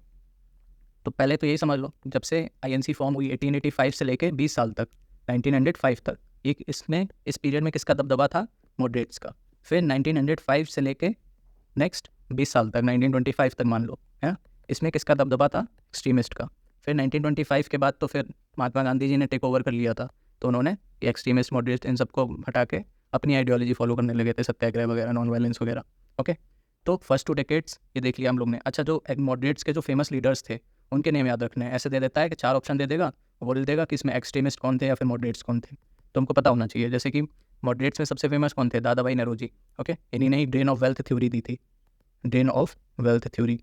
तो पहले तो यही समझ लो, जब से आईएनसी फॉर्म हुई 1885 से लेके 20 साल तक, 1905 तक, ये इसमें इस पीरियड में किसका दबदबा था? मॉडरेट्स का। फिर 1905 से लेके नेक्स्ट 20 साल तक, 1925 तक मान लो, है, इसमें किसका दबदबा था? एक्सट्रीमिस्ट का। फिर 1925 के बाद तो फिर महात्मा गांधी जी ने टेक ओवर कर लिया था, तो उन्होंने एक्सट्रीमिस्ट, मॉडरेट, इन सबको हटा के अपनी आइडियोलॉजी फॉलो करने लगे थे, सत्याग्रह वगैरह, नॉन वायलेंस वगैरह, ओके। तो फर्स्ट 2 डेकेड्स ये देख लिया हम लोग ने। अच्छा, जो मॉडरेट्स के जो फेमस लीडर्स थे उनके नेम याद रखने हैं। ऐसे दे देता है कि 4 ऑप्शन दे देगा, बोल देगा कि इसमें एक्सट्रीमिस्ट कौन थे या फिर मॉडरेट्स कौन थे, तो हमको पता होना चाहिए। जैसे कि मॉडरेट्स में सबसे फेमस कौन थे? दादा भाई नौरोजी, ओके, इन्हीं ने ही ड्रेन ऑफ वेल्थ थ्योरी दी थी, drain of wealth theory,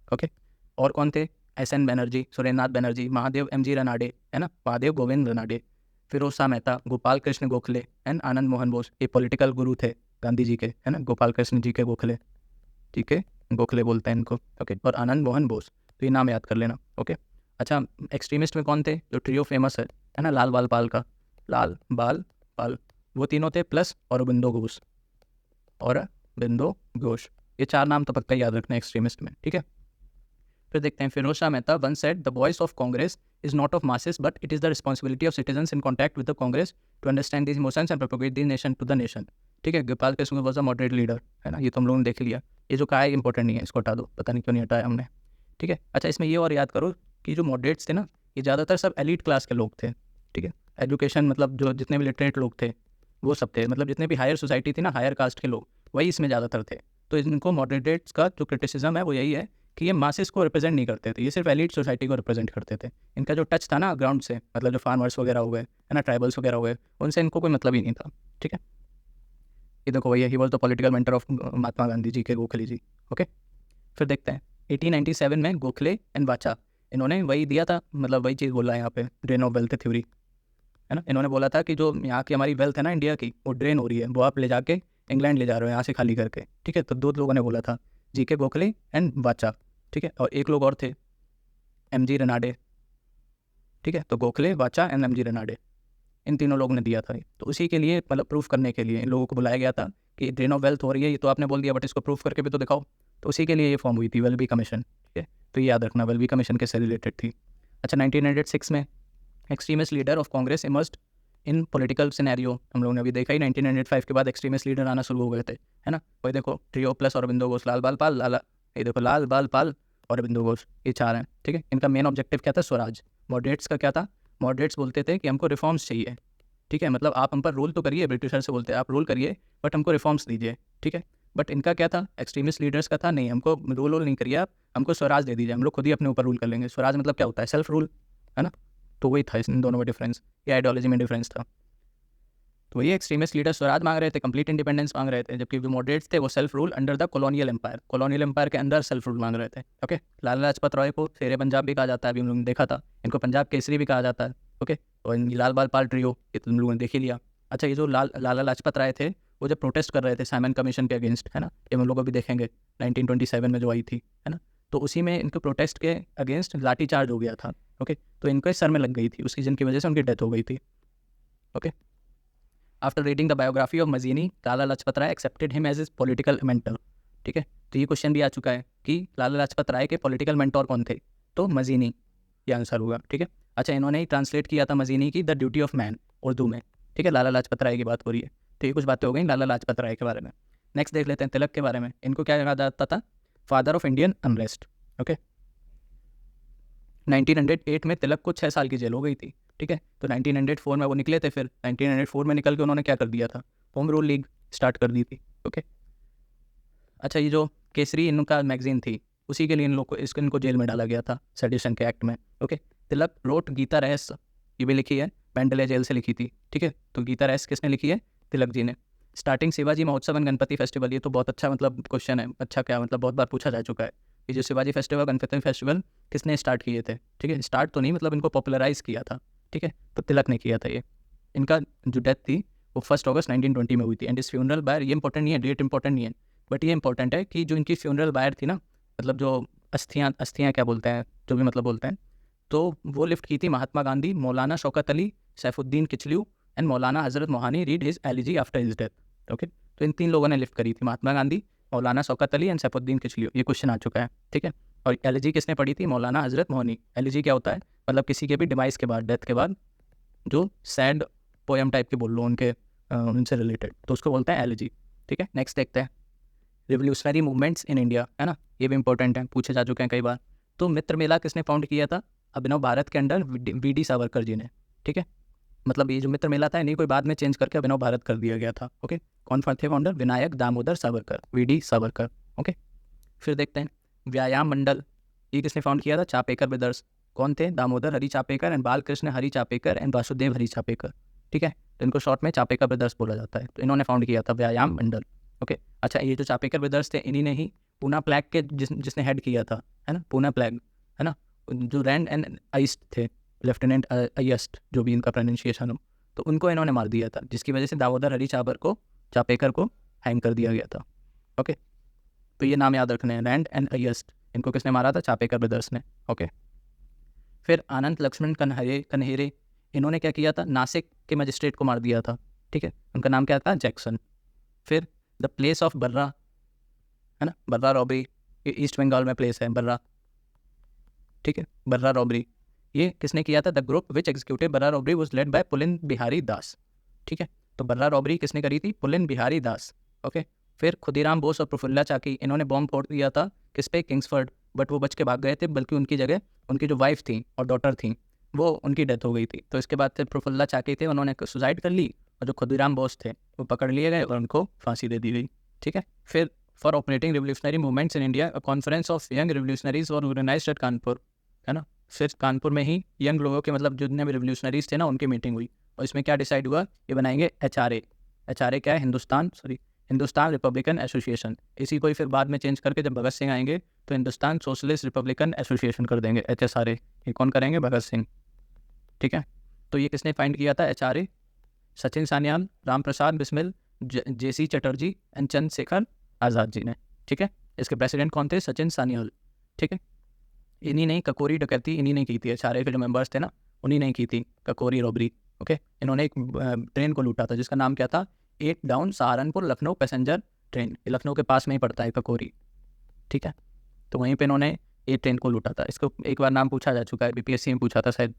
okay. और कौन थे? SN बनर्जी, सुरेंद्रनाथ बनर्जी, महादेव MG रनाडे, है ना, महादेव गोविंद रनाडे, फिरोज शाह मेहता, गोपाल कृष्ण गोखले एंड आनंद मोहन बोस, ये पॉलिटिकल गुरु थे गांधी जी के, है ना, गोपाल कृष्ण जी के गोखले, ठीक है, गोखले बोलते हैं इनको, ओके, और आनंद मोहन बोस, तो ये नाम याद कर लेना, ओके। अच्छा, एक्सट्रीमिस्ट में कौन थे? जो ट्रियो फेमस है ना, लाल बाल पाल का, लाल बाल पाल, वो तीनों थे, प्लस औरबिंदो घोष, औरबिंदो घोष, ये 4 नाम तो पक्का याद रखना एक्सट्रीमिस्ट में, ठीक है। फिर देखते हैं, Pheroze Shah Mehta once said the voice of Congress is not of masses but it is the responsibility of citizens in contact with the Congress to understand this emotions and propagate this nation to the nation, ठीक है। Gopal Krishna was a moderate leader, है ना, ये तो हम लोगों ने देख लिया। ये जो कहा है इंपॉर्टेंट नहीं है, इसको हटा दो, पता नहीं क्यों नहीं हटाया हमने, ठीक है। अच्छा, इसमें ये और याद करो कि जो मॉडरेट्स थे ना, ये ज़्यादातर सब एलीट क्लास के लोग थे, ठीक है। एजुकेशन मतलब जो जितने भी लिटरेट लोग थे वो सब थे, मतलब जितने भी हायर सोसाइटी थी ना, हायर कास्ट के लोग, वही इसमें ज़्यादातर थे। तो इनको मॉडरेट्स का जो क्रिटिसिज्म है वो यही है कि ये मासेस को रिप्रेजेंट नहीं करते थे, ये सिर्फ एलीट सोसाइटी को रिप्रेजेंट करते थे। इनका जो टच था ना ग्राउंड से, मतलब जो फार्मर्स वगैरह हो गए, है ना, ट्राइबल्स वगैरह हो गए, उनसे इनको कोई मतलब ही नहीं था, ठीक है। ये देखो भैया, he was the political mentor of Mahatma Gandhi ji के, गोखले जी, ओके। फिर देखते हैं 1897 में गोखले एंड वाचा, इन्होंने वही दिया था, मतलब वही चीज़ बोला है यहाँ पे, ड्रेन ऑफ वेल्थ थ्योरी, है ना। इन्होंने बोला था कि जो यहाँ की हमारी वेल्थ है ना इंडिया की, वो ड्रेन हो रही है, वो आप ले जाके इंग्लैंड ले जा रहे हो यहाँ से खाली करके, ठीक है। तो 2 लोगों ने बोला था, GK गोखले एंड वाचा, ठीक है, और एक लोग और थे, MG रनाडे, ठीक है। तो गोखले, वाचा एंड MG रनाडे, इन तीनों लोगों ने दिया था। तो उसी के लिए, मतलब प्रूफ करने के लिए इन लोगों को बुलाया गया था कि ड्रेन ऑफ वेल्थ हो रही है, ये तो आपने बोल दिया, बट इसको प्रूफ करके भी तो दिखाओ। तो उसी के लिए ये फॉर्म हुई थी वेलबी कमीशन, ठीक है। तो ये याद रखना, वेलबी कमीशन के से रिलेटेड थी। अच्छा, 1906 में extremist leader of Congress emerged in political scenario, हम लोगों ने अभी देखा ही, 1905 के बाद एक्सट्रीमिस्ट लीडर आना शुरू हो गए थे, है ना। वही देखो, ट्रियो प्लस औरबिंदो घोष, लाल बाल पाल, लाला, ये देखो लाल बाल पाल औरबिंदो घोष, ये 4 हैं, ठीक है। इनका मेन ऑब्जेक्टिव क्या था? स्वराज। मॉडरेट्स का क्या था? मॉडरेट्स बोलते थे कि हमको रिफॉर्म्स चाहिए, ठीक है, मतलब आप हम पर रूल तो करिए, ब्रिटिशर से बोलते हैं आप रूल करिए, बट हमको रिफॉर्म्स दीजिए, ठीक है। बट इनका क्या था? एक्सट्रीमिस्ट लीडर्स का था, नहीं हमको रूल नहीं करिए आप, हमको स्वराज दे दीजिए, हम लोग खुद ही अपने ऊपर रूल कर लेंगे। स्वराज मतलब क्या होता है? सेल्फ रूल, है ना। तो वही था इन दोनों में डिफरेंस, ये आइडियोलॉजी में डिफरेंस था। तो वही एक्सट्रीमिस्ट लीडर स्वराज मांग रहे थे, कंप्लीट इंडिपेंडेंस मांग रहे थे, जबकि जो मॉडरेट्स थे वो self rule under the colonial empire, colonial empire के अंदर सेल्फ रूल मांग रहे थे, ओके। लाला लाजपत राय को शेरे पंजाब भी कहा जाता है, अभी हम लोगों ने देखा था, इनको पंजाब केसरी भी कहा जाता है, ओके। और लाल बाल पाल ट्रियो, ये तुम लोगों ने देख ही लिया। अच्छा, ये जो लाला लाजपत राय थे, वो जब प्रोटेस्ट कर रहे थे साइमन कमीशन के अगेंस्ट, है ना, ये हम लोग अभी देखेंगे 1927 में जो आई थी, है ना, तो उसी में इनके प्रोटेस्ट के अगेंस्ट लाठी चार्ज हो गया था, ओके। तो इनके सर में लग गई थी, उसकी जिनकी वजह से उनकी डेथ हो गई थी, okay. After reading the biography of Mazzini, Lala Lajpat Rai accepted him as his political mentor, ठीक है। तो ये क्वेश्चन भी आ चुका है कि लाला लाजपत राय के पॉलिटिकल मेंटोर कौन थे? तो मजीनी, ये आंसर होगा, ठीक है। अच्छा, इन्होंने ही ट्रांसलेट किया था मजीनी की the duty of man Urdu में, ठीक है। लाला लाजपत राय की बात हो रही है, तो ये कुछ बातें हो गई लाला लाजपत राय के बारे में। नेक्स्ट देख लेते हैं तिलक के बारे में। इनको क्या कहा जाता था? Father of Indian unrest, okay. 1908 में तिलक को 6 साल की जेल हो गई थी, ठीक है। तो 1904 में वो निकले थे, फिर 1904 में निकल के उन्होंने क्या कर दिया था? होम रूल लीग स्टार्ट कर दी थी, ओके। अच्छा, ये जो केसरी इनका मैगजीन थी, उसी के लिए इन लोग को इनको जेल में डाला गया था सेडिशन के एक्ट में, ओके। तिलक रोट गीता रहस्य, ये भी लिखी है, मेंडले जेल से लिखी थी, ठीक है। तो गीता रहस्य किसने लिखी है? तिलक जी ने। स्टार्टिंग शिवाजी महोत्सव एंड गणपति फेस्टिवल, ये तो बहुत अच्छा मतलब क्वेश्चन है, अच्छा क्या मतलब बहुत बार पूछा जा चुका है। ये जो शिवाजी फेस्टिवल, गणपति फेस्टिवल किसने स्टार्ट किए थे, ठीक है, स्टार्ट तो नहीं मतलब इनको पॉपुलराइज किया था, ठीक है, तो तिलक ने किया था ये। इनका जो डेथ थी वो 1 अगस्त 1920 में हुई थी। एंड इस फ्यूनरल बायर, ये इंपॉर्टेंट नहीं है, डेट इंपॉर्टेंट नहीं है, बट ये इंपॉर्टेंट है कि जो इनकी फ्यूनरल बायर थी ना, मतलब जो अस्थियाँ क्या बोलते हैं, जो भी मतलब बोलते हैं, तो वो लिफ्ट की थी महात्मा गांधी, मौलाना Shaukat Ali, Saifuddin Kitchlu and Maulana Hazrat Mohani read his elegy after his death. Okay, तो इन 3 लोगों ने लिफ्ट करी थी, महात्मा गांधी, मौलाना शौकत अली एंड सैफुद्दीन किचलू। ये क्वेश्चन आ चुका है, ठीक है। और एलिजी किसने पढ़ी थी, मौलाना हजरत मोहानी। एलिजी क्या होता है, मतलब किसी के भी डिवाइस के बाद, डेथ के बाद जो सैड पोएम टाइप के बोल लो उनके उनसे रिलेटेड, तो उसको बोलते हैं एलिजी, ठीक है। नेक्स्ट देखते हैं रिवोल्यूशनरी मूवमेंट्स इन इंडिया, है ना, ये भी इंपॉर्टेंट है, पूछे जा चुके हैं कई बार। तो मित्र मेला किसने फाउंड किया था, अभिनव भारत के अंडर वी.डी. सावरकर जी ने, ठीक है। मतलब ये जो मित्र मेला था इन्हीं कोई बाद में चेंज करके अभिनव भारत कर दिया गया था। ओके, कौन थे founder, Vinayak Damodar Savarkar, VD. Savarkar. Okay, फिर देखते हैं व्यायाम मंडल, ये किसने फाउंड किया था, चापेकर ब्रदर्स। कौन थे, दामोदर हरि चापेकर एंड बालकृष्ण हरि चापेकर एंड वासुदेव हरि चापेकर, ठीक है। तो इनको शॉर्ट में चापेकर ब्रदर्स बोला जाता है, तो इन्होंने फाउंड किया था व्यायाम मंडल। ओके, अच्छा, ये जो चापेकर ब्रदर्स थे इन्हीं ने ही पूना प्लैग के जिसने हेड किया था, है ना, पूना प्लैग, है ना, जो रैंड एंड आइस्ट थे, लेफ्टिनेंट अयस्ट, जो भी इनका प्रोनाउंसिएशन हो, तो उनको इन्होंने मार दिया था, जिसकी वजह से दामोदर हरि चापेकर को हैंग कर दिया गया था। ओके, तो ये नाम याद रखने हैं, रैंड एंड अयस्ट, इनको किसने मारा था, चापेकर ब्रदर्स ने। ओके, फिर आनंद लक्ष्मण कन्हेरे, इन्होंने क्या किया था, नासिक के मजिस्ट्रेट को मार दिया था, ठीक है, उनका नाम क्या था, जैक्सन। फिर द प्लेस ऑफ बर्रा, है ना, बर्रा रॉबरी, ये ईस्ट बंगाल में प्लेस है बर्रा, ठीक है, बर्रा रॉबरी, ये किसने किया था, the group which executed Barrah robbery was led by Pulin Bihari Das, ठीक है। तो बर्रा रॉबरी किसने करी थी, पुलिन बिहारी दास। ओके, फिर खुदीराम बोस और प्रफुल्ला चाकी, इन्होंने बॉम्ब फोड़ दिया था किस पे, किंग्सफर्ड, बट वो बच के भाग गए थे, बल्कि उनकी जगह उनकी जो वाइफ थी और डॉटर थी वो उनकी डेथ हो गई थी। तो इसके बाद से प्रफुल्ला चाकी थे, उन्होंने सुसाइड कर ली, और जो खुदीराम बोस थे वो पकड़ लिए गए और उनको फांसी दे दी गई, ठीक है। फिर for operating revolutionary movements in India, conference of young revolutionaries और ऑर्गेनाइज्ड एट कानपुर, है ना, सिर्फ कानपुर में ही यंग लोगों के, मतलब जितने भी रिवोल्यूशनरीज थे ना, उनकी मीटिंग हुई, और इसमें क्या डिसाइड हुआ, ये बनाएंगे HRA। HRA क्या है, हिंदुस्तान रिपब्लिकन एसोसिएशन। इसी को ही फिर बाद में चेंज करके जब भगत सिंह आएंगे तो हिंदुस्तान सोशलिस्ट रिपब्लिकन एसोसिएशन कर देंगे, HSRA। ये कौन करेंगे, भगत सिंह, ठीक है। तो ये किसने फाइंड किया था, HRA, Sachin Sanyal, Ram Prasad Bismil, JC Chatterjee and Chandrashekhar Azad ji ने, ठीक है। इसके प्रेसिडेंट कौन थे, सचिन सान्याल, ठीक है। इन्हीं ने ककोरी डकैती इन्हीं ने की थी, HRA के जो मेंबर्स थे ना उन्हीं ने की थी ककोरी रॉबरी। ओके, इन्होंने एक ट्रेन को लूटा था जिसका नाम क्या था, 8 down Saharanpur Lucknow passenger train, ये लखनऊ के पास में ही पड़ता है ककोरी, ठीक है। तो वहीं पे इन्होंने ये ट्रेन को लूटा था। इसको एक बार नाम पूछा जा चुका है, BPSC में पूछा था शायद,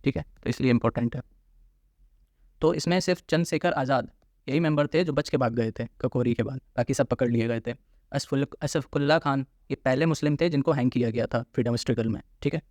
ठीक है, तो इसलिए इंपॉर्टेंट है। तो इसमें सिर्फ चंद्रशेखर आज़ाद यही मेंबर थे जो बच के भाग गए थे ककोरी के बाद, बाकी सब पकड़ लिए गए थे। असफुल्ला खान ये पहले मुस्लिम थे जिनको हैंग किया गया था फ्रीडम स्ट्रगल में, ठीक है,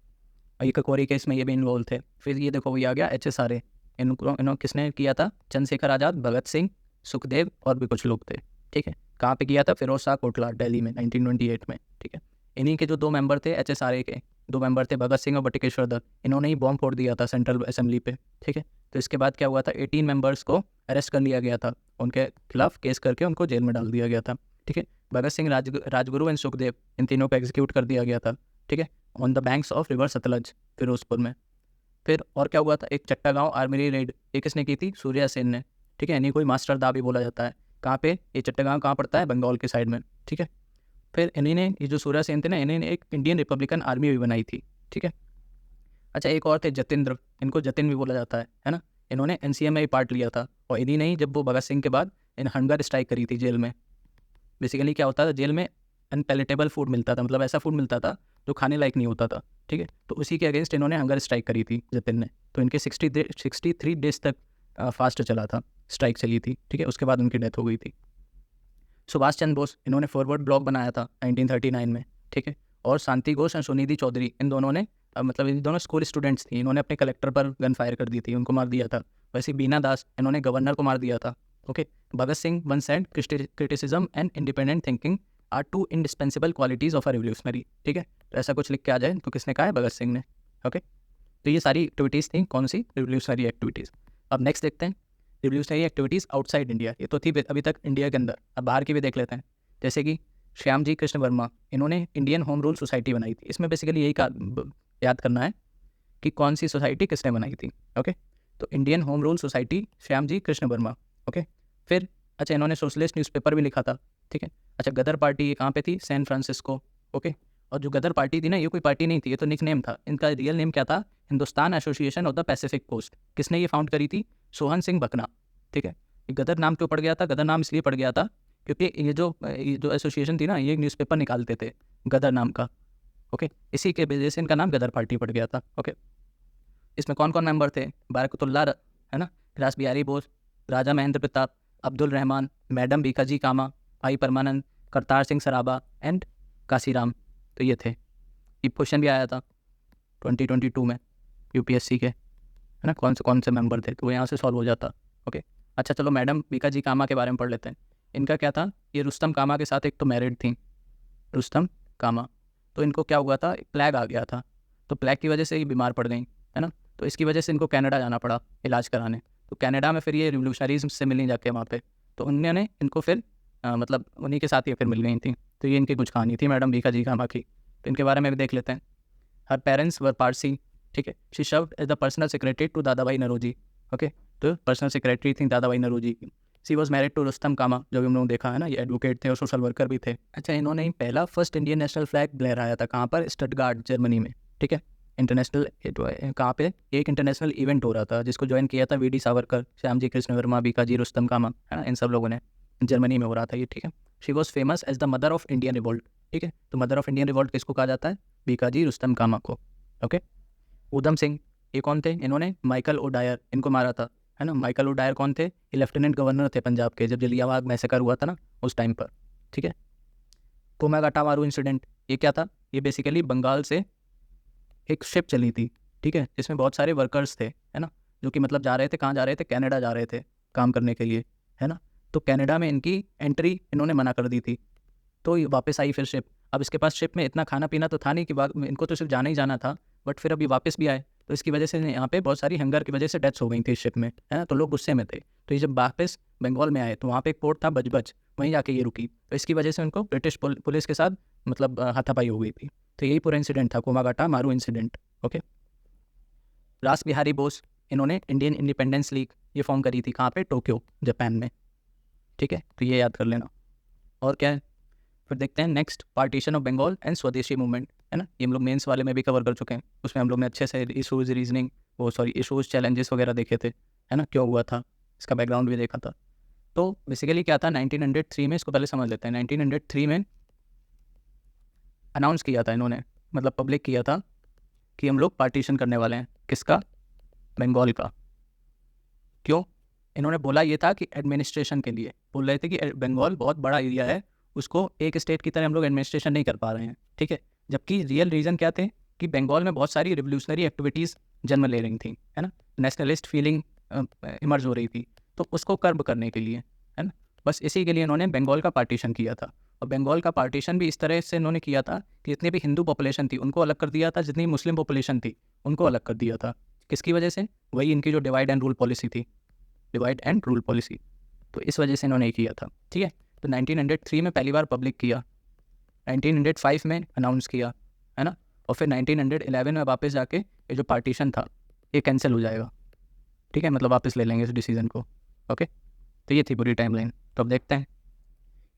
और ये ककोरी केस में ये भी इन्वॉल्व थे। फिर ये देखो, ये आ गया HSRA, इन्होंने किसने किया था, चंद्रशेखर आज़ाद, भगत सिंह, सुखदेव और भी कुछ लोग थे, ठीक है। कहाँ पे किया था, फिरोज शाह कोटला, दिल्ली में 1928 में, ठीक है। इन्हीं के जो 2 मेंबर थे HSRA के, 2 मेंबर थे भगत सिंह और बटुकेश्वर दत्त, इन्होंने ही बॉम्ब फोड़ दिया था सेंट्रल असेंबली पे, ठीक है। तो इसके बाद क्या हुआ था, 18 मेंबर्स को अरेस्ट कर लिया गया था, उनके खिलाफ केस करके उनको जेल में डाल दिया गया था, ठीक है। भगत सिंह, राजगुरु एंड सुखदेव, इन तीनों को एग्जीक्यूट कर दिया गया था, ठीक है, on the banks of river Sutlej, Ferozepur में। फिर और क्या हुआ था, एक चट्टागांव आर्मरी रेड, ये किसने की थी, सूर्या सेन ने, ठीक है। इन्हीं को ही मास्टर दा भी बोला जाता है। कहाँ पे, ये चट्टागांव कहाँ पड़ता है, बंगाल के साइड में, ठीक है। फिर इन्हीं ने, ये जो सूर्या सेन थे ना, इन्हीं ने एक इंडियन रिपब्लिकन आर्मी भी बनाई थी, ठीक है। अच्छा, एक और थे जतिंद्र, इनको जतिन भी बोला जाता है ना, इन्होंने NCA में ही पार्ट लिया था, और इन्हीं ने ही जब वो भगत सिंह के बाद इन हंगर स्ट्राइक करी थी जेल में। बेसिकली क्या होता था, जेल में अनपैलेटेबल फूड मिलता था, मतलब ऐसा फूड मिलता था जो खाने लायक नहीं होता था, ठीक है। तो उसी के अगेंस्ट इन्होंने हंगर स्ट्राइक करी थी जतिन ने। तो इनके 63 डेज तक फास्ट चला था, स्ट्राइक चली थी, ठीक है। उसके बाद उनकी डेथ हो गई थी। सुभाष चंद्र बोस, इन्होंने फॉरवर्ड ब्लॉक बनाया था 1939 में, ठीक है। और शांति घोष और सुनिधि चौधरी, इन दोनों ने मतलब इन दोनों स्कूल स्टूडेंट्स थी, इन्होंने अपने कलेक्टर पर गन फायर कर दी थी, उनको मार दिया था। वैसे बीना दास, इन्होंने गवर्नर को मार दिया था, okay. Bhagat Singh once said criticism and independent thinking are 2 indispensable qualities of a revolutionary, ठीक है। तो ऐसा कुछ लिख के आ जाए तो किसने कहा है, भगत सिंह ने, ओके। तो ये सारी एक्टिविटीज़ थी, कौन सी, रिवोल्यूशनरी एक्टिविटीज़। अब नेक्स्ट देखते हैं रिवोल्यूशनरी एक्टिविटीज़ आउटसाइड इंडिया। ये तो थी अभी तक इंडिया के अंदर, अब बाहर की भी देख लेते हैं। जैसे कि श्याम जी कृष्ण वर्मा, इन्होंने इंडियन होम रूल सोसाइटी बनाई थी। इसमें बेसिकली यही याद करना है कि कौन सी सोसाइटी किसने बनाई थी। ओके, तो Indian Home Rule Society, Shyam ji Krishna Varma. Okay, फिर अच्छा इन्होंने सोशलिस्ट न्यूज़पेपर भी लिखा था। ठीक है, अच्छा गदर पार्टी ये कहाँ पे थी? San Francisco. ओके, और जो गदर पार्टी थी ना, ये कोई पार्टी नहीं थी, ये तो निक नेम था। इनका रियल नेम क्या था? Hindustan association of the Pacific coast. किसने ये फाउंड करी थी? सोहन सिंह भकना। ठीक है, ये गदर नाम क्यों पड़ गया था? गदर नाम इसलिए पड़ गया था क्योंकि ये जो एसोसिएशन थी ना, ये एक न्यूज़पेपर निकालते थे गदर नाम का। ओके, इसी के वजह से इनका नाम गदर पार्टी पड़ गया था। ओके, इसमें कौन कौन मेंबर थे? बरकतुल्ला है ना, रास बिहारी बोस, राजा महेंद्र प्रताप, अब्दुल रहमान, मैडम भीखाजी कामा, भाई परमानंद, करतार सिंह सराभा एंड काशीराम। तो ये थे। ये क्वेश्चन भी आया था 2022 में यूपीएससी के, है ना, कौन से मेंबर थे, तो यहाँ से सॉल्व हो जाता। ओके, अच्छा चलो मैडम भीखाजी कामा के बारे में पढ़ लेते हैं। इनका क्या था? ये रुस्तम कामा के साथ एक तो मैरिड थी, रुस्तम कामा। तो इनको क्या हुआ था? प्लेग आ गया था, तो प्लेग की वजह से ये बीमार पड़ गई, है ना। तो इसकी वजह से इनको कनाडा जाना पड़ा इलाज कराने। तो कनाडा में फिर ये रिवोल्यूशनरीज से मिलने जाके वहाँ पे, तो उन्होंने इनको फिर मतलब उन्हीं के साथ ये फिर मिल गई थी। तो ये इनकी कुछ कहानी थी मैडम भीखाजी कामा की। तो इनके बारे में भी देख लेते हैं। Her parents were Parsi. ठीक है, she served as the personal secretary to Dadabhai Naoroji. Okay, तो पर्सनल सेक्रेटरी थी दादा भाई नरोजी की। She was married to Rustom Cama, जो भी हम लोग देखा है ना, ये एडवोकेट थे और सोशल वर्कर भी थे। अच्छा, इन्होंने ही पहला फर्स्ट इंडियन नेशनल फ्लैग लहराया था। कहाँ पर? स्टटगार्ट, जर्मनी में। ठीक है, इंटरनेशनल कहाँ पे? एक इंटरनेशनल इवेंट हो रहा था जिसको ज्वाइन किया था वी.डी. सावरकर, श्याम जी कृष्ण वर्मा, भीखाजी, रुस्तम कामा, है ना, इन सब लोगों ने। जर्मनी में हो रहा था ये। ठीक है, she was famous as the mother of Indian revolt. ठीक है, तो मदर ऑफ इंडियन रिवोल्ट किसको कहा जाता है? भीखाजी रुस्तम कामा को। ओके, उधम सिंह, ये कौन थे? इन्होंने माइकल ओडायर, इनको मारा था, है ना। माइकल ओडायर कौन थे? ये लेफ्टिनेंट गवर्नर थे पंजाब के, जब जलियांवाला मैसेकर हुआ था ना उस टाइम पर। ठीक है, कोमागाटा मारू इंसिडेंट, ये क्या था? ये बेसिकली बंगाल से एक शिप चली थी, ठीक है, जिसमें बहुत सारे वर्कर्स थे, है ना, जो कि मतलब जा रहे थे, कहाँ जा रहे थे? कनाडा जा रहे थे काम करने के लिए, है ना। तो कनाडा में इनकी एंट्री इन्होंने मना कर दी थी, तो ये वापस आई फिर शिप। अब इसके पास शिप में इतना खाना पीना तो था नहीं कि इनको तो सिर्फ जाना ही जाना था, बट फिर अभी वापस भी आए, तो इसकी वजह से यहाँ पे बहुत सारी हंगर की वजह से डेथ्स हो गई थी इस शिप में, है ना। तो लोग गुस्से में थे, तो ये जब वापस बंगाल में आए तो वहाँ पे एक पोर्ट था बजबज, वहीं जाके ये रुकी, तो इसकी वजह से उनको ब्रिटिश पुलिस के साथ मतलब हाथापाई हो गई थी। तो यही पूरा इंसिडेंट था, कोमागाटा मारू इंसिडेंट। ओके, रास बिहारी बोस, इन्होंने इंडियन इंडिपेंडेंस लीग ये फॉर्म करी थी। कहाँ पे? टोक्यो, जापान में। ठीक है, तो ये याद कर लेना। और क्या है? फिर देखते हैं next, partition of Bengal and Swadeshi movement, है ना। ये हम लोग मेंस वाले में भी कवर कर चुके हैं, उसमें हम लोग ने अच्छे से इशूज़ रीजनिंग इशूज़ चैलेंजेस वगैरह देखे थे, है ना, क्यों हुआ था, इसका बैकग्राउंड भी देखा था। तो बेसिकली क्या था 1903 में, इसको पहले समझ लेते हैं। 1903 में अनाउंस किया था इन्होंने, मतलब पब्लिक किया था कि हम लोग पार्टीशन करने वाले हैं। किसका? बंगाल का। क्यों? इन्होंने बोला ये था कि एडमिनिस्ट्रेशन के लिए बोल रहे थे कि बंगाल बहुत बड़ा एरिया है, उसको एक स्टेट की तरह हम लोग एडमिनिस्ट्रेशन नहीं कर पा रहे हैं। ठीक है, जबकि रियल रीज़न क्या थे कि बंगाल में बहुत सारी रिवोल्यूशनरी एक्टिविटीज़ जन्म ले रही थी, है ना, नेशनलिस्ट फीलिंग इमर्ज हो रही थी, तो उसको कर्ब करने के लिए, है ना, बस इसी के लिए इन्होंने बंगाल का पार्टीशन किया था। और बंगाल का पार्टीशन भी इस तरह से इन्होंने किया था कि जितनी भी हिंदू पॉपुलेशन थी उनको अलग कर दिया था, जितनी मुस्लिम पॉपुलेशन थी उनको अलग कर दिया था। किसकी वजह से? वही इनकी जो डिवाइड एंड रूल पॉलिसी थी, डिवाइड एंड रूल पॉलिसी, तो इस वजह से इन्होंने किया था। ठीक है, तो 1903 में पहली बार पब्लिक किया, 1905 में अनाउंस किया, है ना, और फिर 1911 में वापस जाके ये जो पार्टीशन था ये कैंसिल हो जाएगा। ठीक है, मतलब वापस ले लेंगे इस डिसीजन को। ओके, तो ये थी पूरी टाइमलाइन। तो अब देखते हैं,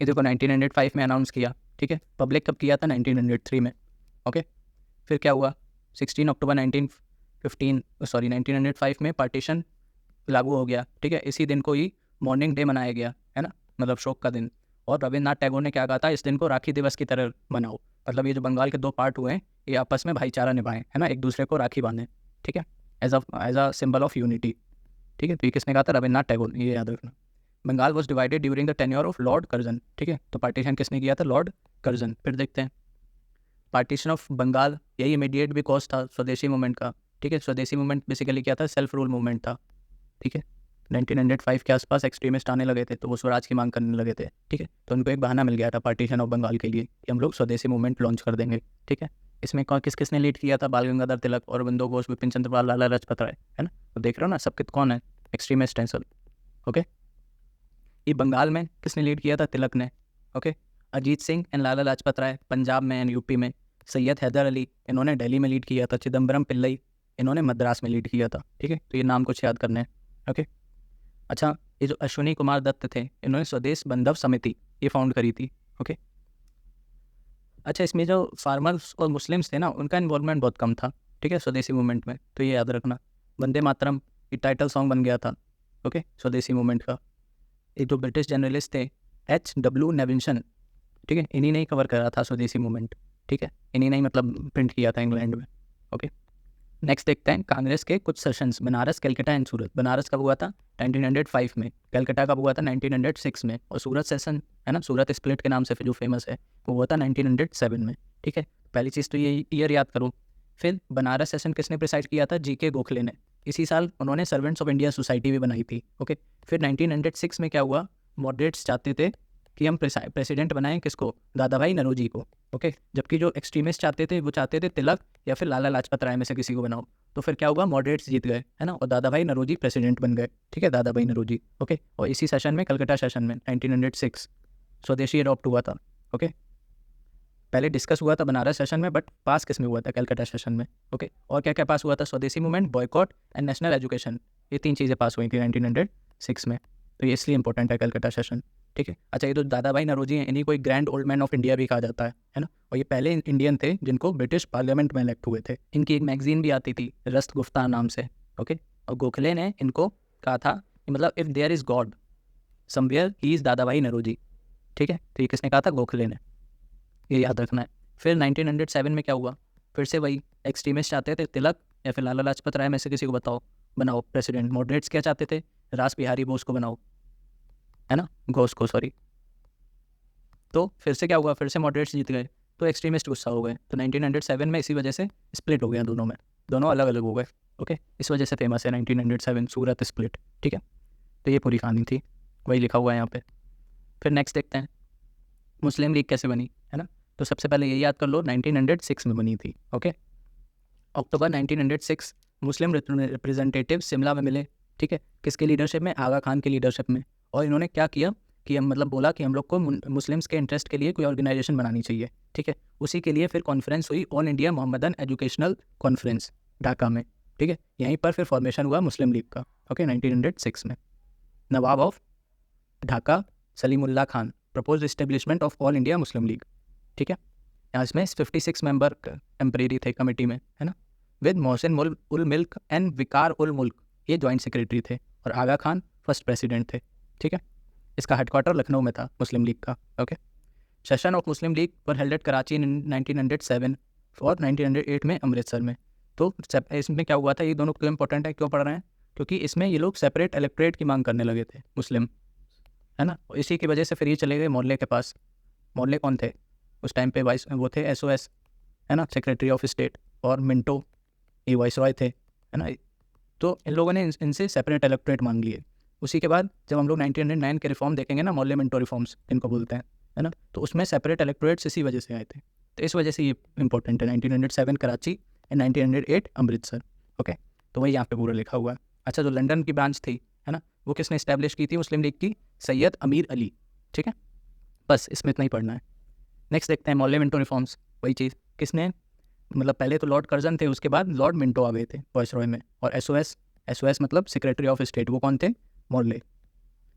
ये देखो 1905 में अनाउंस किया, ठीक है, पब्लिक कब किया था? 1903 में। ओके, फिर क्या हुआ? 16 अक्टूबर 1905 में पार्टीशन लागू हो गया। ठीक है, इसी दिन को ही मॉर्निंग डे मनाया गया, है ना, मतलब शोक का दिन। और रविन्द्रनाथ टैगोर ने क्या कहा था? इस दिन को राखी दिवस की तरह मनाओ, मतलब ये जो बंगाल के दो पार्ट हुए हैं ये आपस में भाईचारा निभाएं, है ना, एक दूसरे को राखी बांधें। ठीक है, as a symbol of unity. ठीक है, तो ये किसने कहा था? रविन्द्रनाथ टैगोर, ये याद रखना। Bengal was divided during the tenure of Lord Curzon. ठीक है, तो पार्टीशन किसने किया था? Lord Curzon. फिर देखते हैं पार्टीशन ऑफ बंगाल, यही इमीडिएट भी कॉज था स्वदेशी मूवमेंट का। ठीक है, स्वदेशी मूवमेंट बेसिकली क्या था? सेल्फ रूल मूवमेंट था। ठीक है, 1905 के आसपास एक्सट्रीमिस्ट आने लगे थे, तो वो स्वराज की मांग करने लगे थे। ठीक है, तो उनको एक बहाना मिल गया था पार्टीशन ऑफ बंगाल के लिए कि हम लोग स्वदेशी मूवमेंट लॉन्च कर देंगे। ठीक है, इसमें किसने लीड किया था? बाल गंगाधर तिलक, अरविंदो घोष, बिपिन चंद्र पाल, लाला लाजपत राय, है ना। तो देख रहे हो ना सब कौन है? एक्सट्रीमिस्ट हैं सब। ओके, ये बंगाल में किसने लीड किया था? तिलक ने। ओके, अजीत सिंह एंड लाला लाजपत राय पंजाब में एंड यूपी में, सैयद हैदर अली इन्होंने दिल्ली में लीड किया था, चिदम्बरम पिल्लई इन्होंने मद्रास में लीड किया था। ठीक है, तो ये नाम कुछ याद करने हैं। ओके, अच्छा, ये जो अश्विनी कुमार दत्त थे इन्होंने स्वदेश बंधव समिति ये फाउंड करी थी। ओके, अच्छा, इसमें जो फार्मर्स और मुस्लिम्स थे ना उनका इन्वॉल्वमेंट बहुत कम था। ठीक है, स्वदेशी मूवमेंट में, तो ये याद रखना। वंदे मातरम ये टाइटल सॉन्ग बन गया था। ओके, स्वदेशी मूवमेंट का। ये जो ब्रिटिश जर्नलिस्ट थे H.W. नेविंसन, ठीक है, इन्हीं ने ही कवर करा था स्वदेशी मूवमेंट। ठीक है, इन्हीं ने ही मतलब प्रिंट किया था इंग्लैंड में। ओके, नेक्स्ट देखते हैं कांग्रेस के कुछ सेशंस। बनारस, कलकत्ता एंड सूरत। बनारस कब हुआ था? 1905 में। कलकत्ता कब हुआ था? 1906 में। और सूरत सेशन है ना, सूरत स्प्लिट के नाम से जो फेमस है, वो हुआ था 1907 में। ठीक है, पहली चीज़ तो ये ईयर याद करो। फिर बनारस सेशन किसने प्रिसाइड किया था? G.K. गोखले ने। इसी साल उन्होंने सर्वेंट्स ऑफ इंडिया सोसाइटी भी बनाई थी। ओके, फिर 1906 में क्या हुआ? मॉडरेट्स चाहते थे कि हम प्रेसिडेंट बनाएं किसको? दादा भाई नौरोजी को। ओके, जबकि जो एक्सट्रीमिस्ट चाहते थे वो चाहते थे तिलक या फिर लाला लाजपत राय में से किसी को बनाओ। तो फिर क्या हुआ? मॉडरेट्स जीत गए, है ना, और दादा भाई नौरोजी प्रेसिडेंट बन गए। ठीक है, दादा भाई नौरोजी। ओके, और इसी सेशन में, कलकत्ता सेशन में 1906 स्वदेशी अडॉप्ट हुआ था। ओके, पहले डिस्कस हुआ था बनारस सेशन में, बट पास किस में हुआ था? कलकत्ता सेशन में। ओके, और क्या क्या पास हुआ था? स्वदेशी movement, boycott and national education, ये 3 चीज़ें पास हुई थी 1906 में। तो ये इसलिए इंपॉर्टेंट है कलकत्ता सेशन। ठीक है, अच्छा, ये तो दादा भाई नौरोजी हैं, इन्हीं को एक grand old man of India भी कहा जाता है ना। और ये पहले इंडियन थे जिनको ब्रिटिश पार्लियामेंट में इलेक्ट हुए थे। इनकी एक मैगजीन भी आती थी रस्त गुफ्तार नाम से। ओके, और गोखले ने इनको कहा था कि मतलब if there is God somewhere he is Dadabhai Naoroji. ठीक है, तो ये किसने कहा था? गोखले ने, ये याद रखना है। फिर 1907 में क्या हुआ? फिर से वही एक्सट्रीमिस्ट चाहते थे तिलक या फिर लाला लाजपत राय में से किसी को बनाओ प्रेसिडेंट। मॉडरेट्स क्या चाहते थे? रास बिहारी बोस को बनाओ, है ना, घोष को, सॉरी। तो फिर से क्या हुआ? फिर से मॉडरेट्स जीत गए, तो एक्सट्रीमिस्ट गुस्सा हो गए। तो 1907 में इसी वजह से स्प्लिट हो गया दोनों में, दोनों अलग अलग हो गए। ओके, इस वजह से फेमस है 1907 सूरत स्प्लिट। ठीक है, तो ये पूरी कहानी थी, वही लिखा हुआ है यहाँ पे। फिर नेक्स्ट देखते हैं मुस्लिम लीग कैसे बनी, है ना। तो सबसे पहले ये याद कर लो 1906 में बनी थी। ओके, अक्टूबर 1906 मुस्लिम रिप्रेजेंटेटिव शिमला में मिले। ठीक है, किसके लीडरशिप में? आगा खान की लीडरशिप में। और इन्होंने क्या किया कि हम मतलब बोला कि हम लोग को मुस्लिम्स के इंटरेस्ट के लिए कोई ऑर्गेनाइजेशन बनानी चाहिए। ठीक है, उसी के लिए फिर कॉन्फ्रेंस हुई, all India Mohammedan educational conference, Dhaka में। ठीक है, यहीं पर फिर फॉर्मेशन हुआ मुस्लिम लीग का। ओके, 1906 में Nawab of Dhaka Salimullah Khan propose establishment of All India Muslim League. ठीक है, यहाँ इसमें 56 मेंबर टेम्परेरी थे कमेटी में, है ना, with Mohsin ul milk and विकार उल मुल्क, ये जॉइंट सेक्रेटरी थे, और आगा खान फर्स्ट प्रेसिडेंट थे। ठीक है, इसका हेडक्वार्टर लखनऊ में था मुस्लिम लीग का। Okay, session of Muslim League were held at Karachi in 1907 और 1908 में अमृतसर में। तो इसमें क्या हुआ था? ये दोनों क्यों इंपॉर्टेंट है, क्यों पढ़ रहे हैं? क्योंकि इसमें ये लोग सेपरेट इलेक्ट्रेट की मांग करने लगे थे मुस्लिम, है ना। इसी की वजह से फिर ये चले गए मोर्ले के पास। मोर्ले कौन थे उस टाइम पे? वो थे SOS, है ना, सेक्रेटरी ऑफ स्टेट, और मिंटो ये वाइसरॉय थे, है ना। तो इन लोगों ने इनसे सेपरेट इलेक्ट्रेट मांग लिए। उसी के बाद जब हम लोग 1909 के रिफॉर्म देखेंगे ना, मोर्ले मिंटो रिफॉर्म्स इनको बोलते हैं, है ना, तो उसमें सेपरेट इलेक्ट्रेट्स इसी वजह से आए थे। तो इस वजह से ये इंपॉर्टेंट है, 1907 कराची एंड 1908 अमृतसर। ओके, तो वही यहाँ पे पूरा लिखा हुआ है। अच्छा, जो लंदन की ब्रांच थी, है ना, वो किसने इस्टेब्लिश की थी मुस्लिम लीग की? सैयद अमीर अली। ठीक है, बस इसमें इतना ही पढ़ना है। नेक्स्ट देखते हैं मोर्ले मिंटो रिफॉर्म्स। वही चीज़ किसने, मतलब पहले तो लॉर्ड कर्जन थे, उसके बाद लॉर्ड मिंटो आ गए थे वाइसरॉय में, और SOS मतलब सेक्रेटरी ऑफ स्टेट, वो कौन थे? मोर्ले।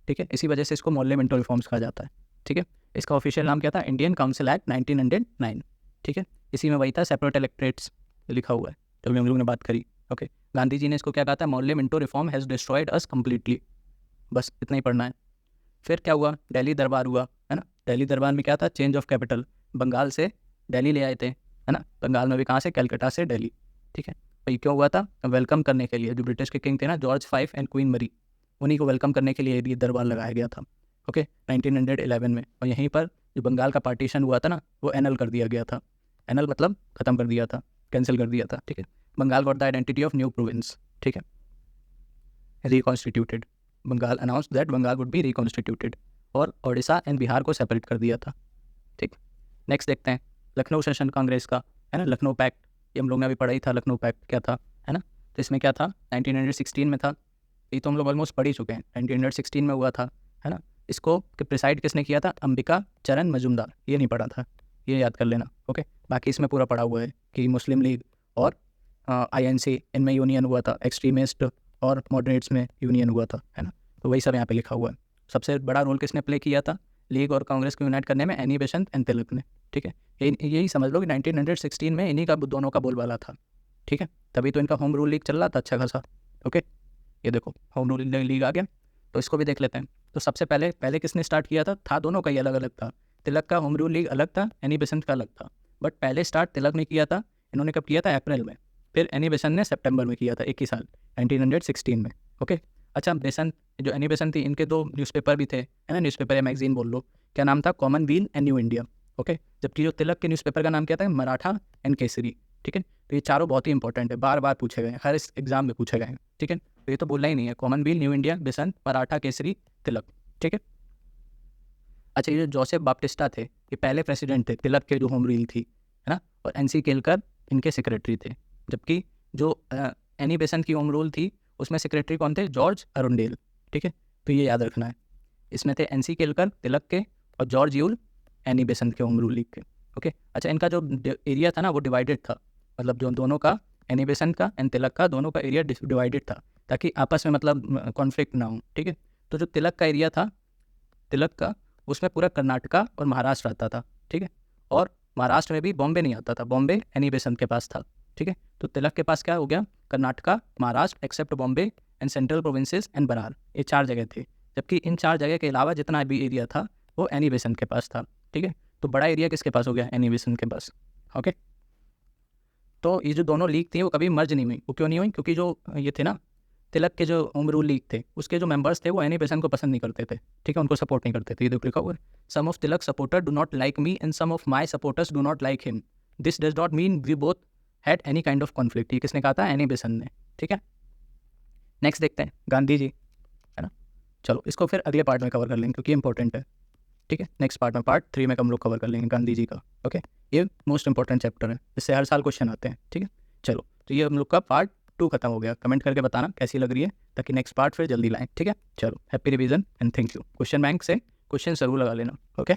ठीक है, इसी वजह से इसको मोर्ले मिंटो रिफॉर्म्स कहा जाता है। ठीक है, इसका ऑफिशियल नाम क्या था? Indian council act 1909। ठीक है, इसी में वही था सेपरेट इलेक्ट्रेट्स लिखा हुआ है जो भी हम लोगों ने बात करी। ओके, गांधी जी ने इसको क्या कहा था? Morley Minto reform has destroyed us completely. बस इतना ही पढ़ना है। फिर क्या हुआ? दिल्ली दरबार हुआ, है ना। दिल्ली दरबार में क्या था? चेंज ऑफ कैपिटल, बंगाल से दिल्ली ले आए थे, है ना। बंगाल में भी कहाँ से? कलकत्ता से दिल्ली। ठीक है, भाई क्यों हुआ था? वेलकम करने के लिए, जो ब्रिटिश के किंग थे ना, जॉर्ज V एंड क्वीन मरी, उन्हीं को वेलकम करने के लिए ये दरबार लगाया गया था। ओके, 1911 में। और यहीं पर जो बंगाल का पार्टीशन हुआ था ना, वो एनल कर दिया गया था। एनल मतलब ख़त्म कर दिया था, कैंसिल कर दिया था। ठीक है, Bengal got the identity of new province. ठीक है, reconstituted, Bengal announce that Bengal would be reconstituted, और ओडिशा एंड बिहार को सेपरेट कर दिया था। ठीक, नेक्स्ट देखते हैं लखनऊ सेशन कांग्रेस का, है ना, लखनऊ पैक्ट, ये हम लोग ने अभी पढ़ा ही था। लखनऊ पैक्ट क्या था, है ना। तो इसमें क्या था? 1916 में था, ये तो हम लोग ऑलमोस्ट पढ़ ही चुके हैं। 1916 में हुआ था, है ना। इसको प्रिसाइड किसने किया था? अंबिका चरण मजूमदार। ये नहीं पढ़ा था, ये याद कर लेना। ओके, बाकी इसमें पूरा पढ़ा हुआ है कि मुस्लिम लीग और INC इनमें यूनियन हुआ था, एक्सट्रीमिस्ट और मॉडरेट्स में यूनियन हुआ था, है ना। तो वही सब यहाँ पे लिखा हुआ है। सबसे बड़ा रोल किसने प्ले किया था लीग और कांग्रेस को यूनाइट करने में? एनी बेसेंट एंड तिलक ने। ठीक है, यही समझ लो कि 1916 में इन्हीं का दोनों का बोलबाला था। ठीक है, तभी तो इनका होम रूल लीग चल रहा था अच्छा खासा। ओके, ये देखो होम रूल लीग आ गया, तो इसको भी देख लेते हैं। तो सबसे पहले किसने स्टार्ट किया था दोनों का ही अलग अलग था। तिलक का होम रूल लीग अलग था, एनी बेसेंट का अलग था। बट पहले स्टार्ट तिलक ने किया था। इन्होंने कब किया था? अप्रैल में। फिर एनी बेसेंट ने सितंबर में किया था, एक ही साल 1916 में। ओके, अच्छा, बेसेंट जो एनी बेसेंट थी, इनके 2 न्यूज़पेपर भी थे, है ना, न्यूज़पेपर या मैगजीन बोल लो। क्या नाम था? कॉमनवील एंड न्यू इंडिया। ओके, जबकि जो तिलक के न्यूज़पेपर का नाम क्या था? मराठा एंड केसरी। ठीक है, तो ये चारों बहुत ही इंपॉर्टेंट है, बार बार पूछे गए हैं, हर इस एग्जाम में पूछे गए हैं। ठीक है, तो ये तो बोलना ही नहीं है, Commonweal, New India, Besant, Maratha, Kesari, Tilak. ठीक है, अच्छा, ये जो जोसेफ बाप्टिस्टा थे, ये पहले प्रेसिडेंट थे तिलक के जो होम रूल थी, है ना, और NC केलकर इनके सेक्रेटरी थे। जबकि जो एनी बेसेंट की होम रूल थी, उसमें सेक्रेटरी कौन थे? George Arundale. ठीक है, तो ये याद रखना है। इसमें थे NC केलकर तिलक के और जॉर्ज यूल एनी बेसेंट के होम रूल लीग के। ओके, अच्छा, इनका जो एरिया था ना वो डिवाइडेड था, मतलब जो दोनों का, एनी बेसेंट का एंड तिलक का, दोनों का एरिया डिवाइडेड था, ताकि आपस में मतलब कॉन्फ्लिक्ट ना हो। ठीक है, तो जो तिलक का एरिया था, तिलक का, उसमें पूरा कर्नाटका और महाराष्ट्र आता था। ठीक है, और महाराष्ट्र में भी बॉम्बे नहीं आता था, बॉम्बे एनी बेसेंट के पास था। ठीक है, तो तिलक के पास क्या हो गया? Karnataka, Maharashtra except Bombay and central provinces and Berar, ये 4 जगह थे। जबकि इन 4 जगह के अलावा जितना भी एरिया था वो एनी बेसेंट के पास था। ठीक है, तो बड़ा एरिया किसके पास हो गया? एनी बेसेंट के पास। ओके, तो ये जो दोनों लीग थी वो कभी मर्ज नहीं हुई। वो क्यों नहीं हुई? क्योंकि जो ये थे ना, तिलक के जो होम रूल लीग थे, उसके जो मेंबर्स थे वो एनी बेसेंट को पसंद नहीं करते थे। ठीक है, उनको सपोर्ट नहीं करते थे। ये देखो लिखा हुआ है, some of Tilak supporter do not like me and some of my supporters do not like him. This does not mean we both had any kind of conflict. ये किसने कहा था? एनी बेसेंट ने। ठीक है, नेक्स्ट देखते हैं गांधी जी, है ना। चलो, इसको फिर अगले पार्ट में कवर कर लेंगे क्योंकि इंपॉर्टेंट है। ठीक है, नेक्स्ट पार्ट में, पार्ट 3 में हम लोग कवर कर लेंगे गांधी जी का। ओके, ये मोस्ट इंपॉर्टेंट चैप्टर है, इससे हर साल क्वेश्चन आते हैं। ठीक है, चलो, तो ये हम लोग का पार्ट 2 खत्म हो गया। कमेंट करके बताना कैसी लग रही है, ताकि नेक्स्ट पार्ट फिर जल्दी लाएं। ठीक है, चलो, happy revision and thank you. Question bank से क्वेश्चन जरूर लगा लेना। ओके।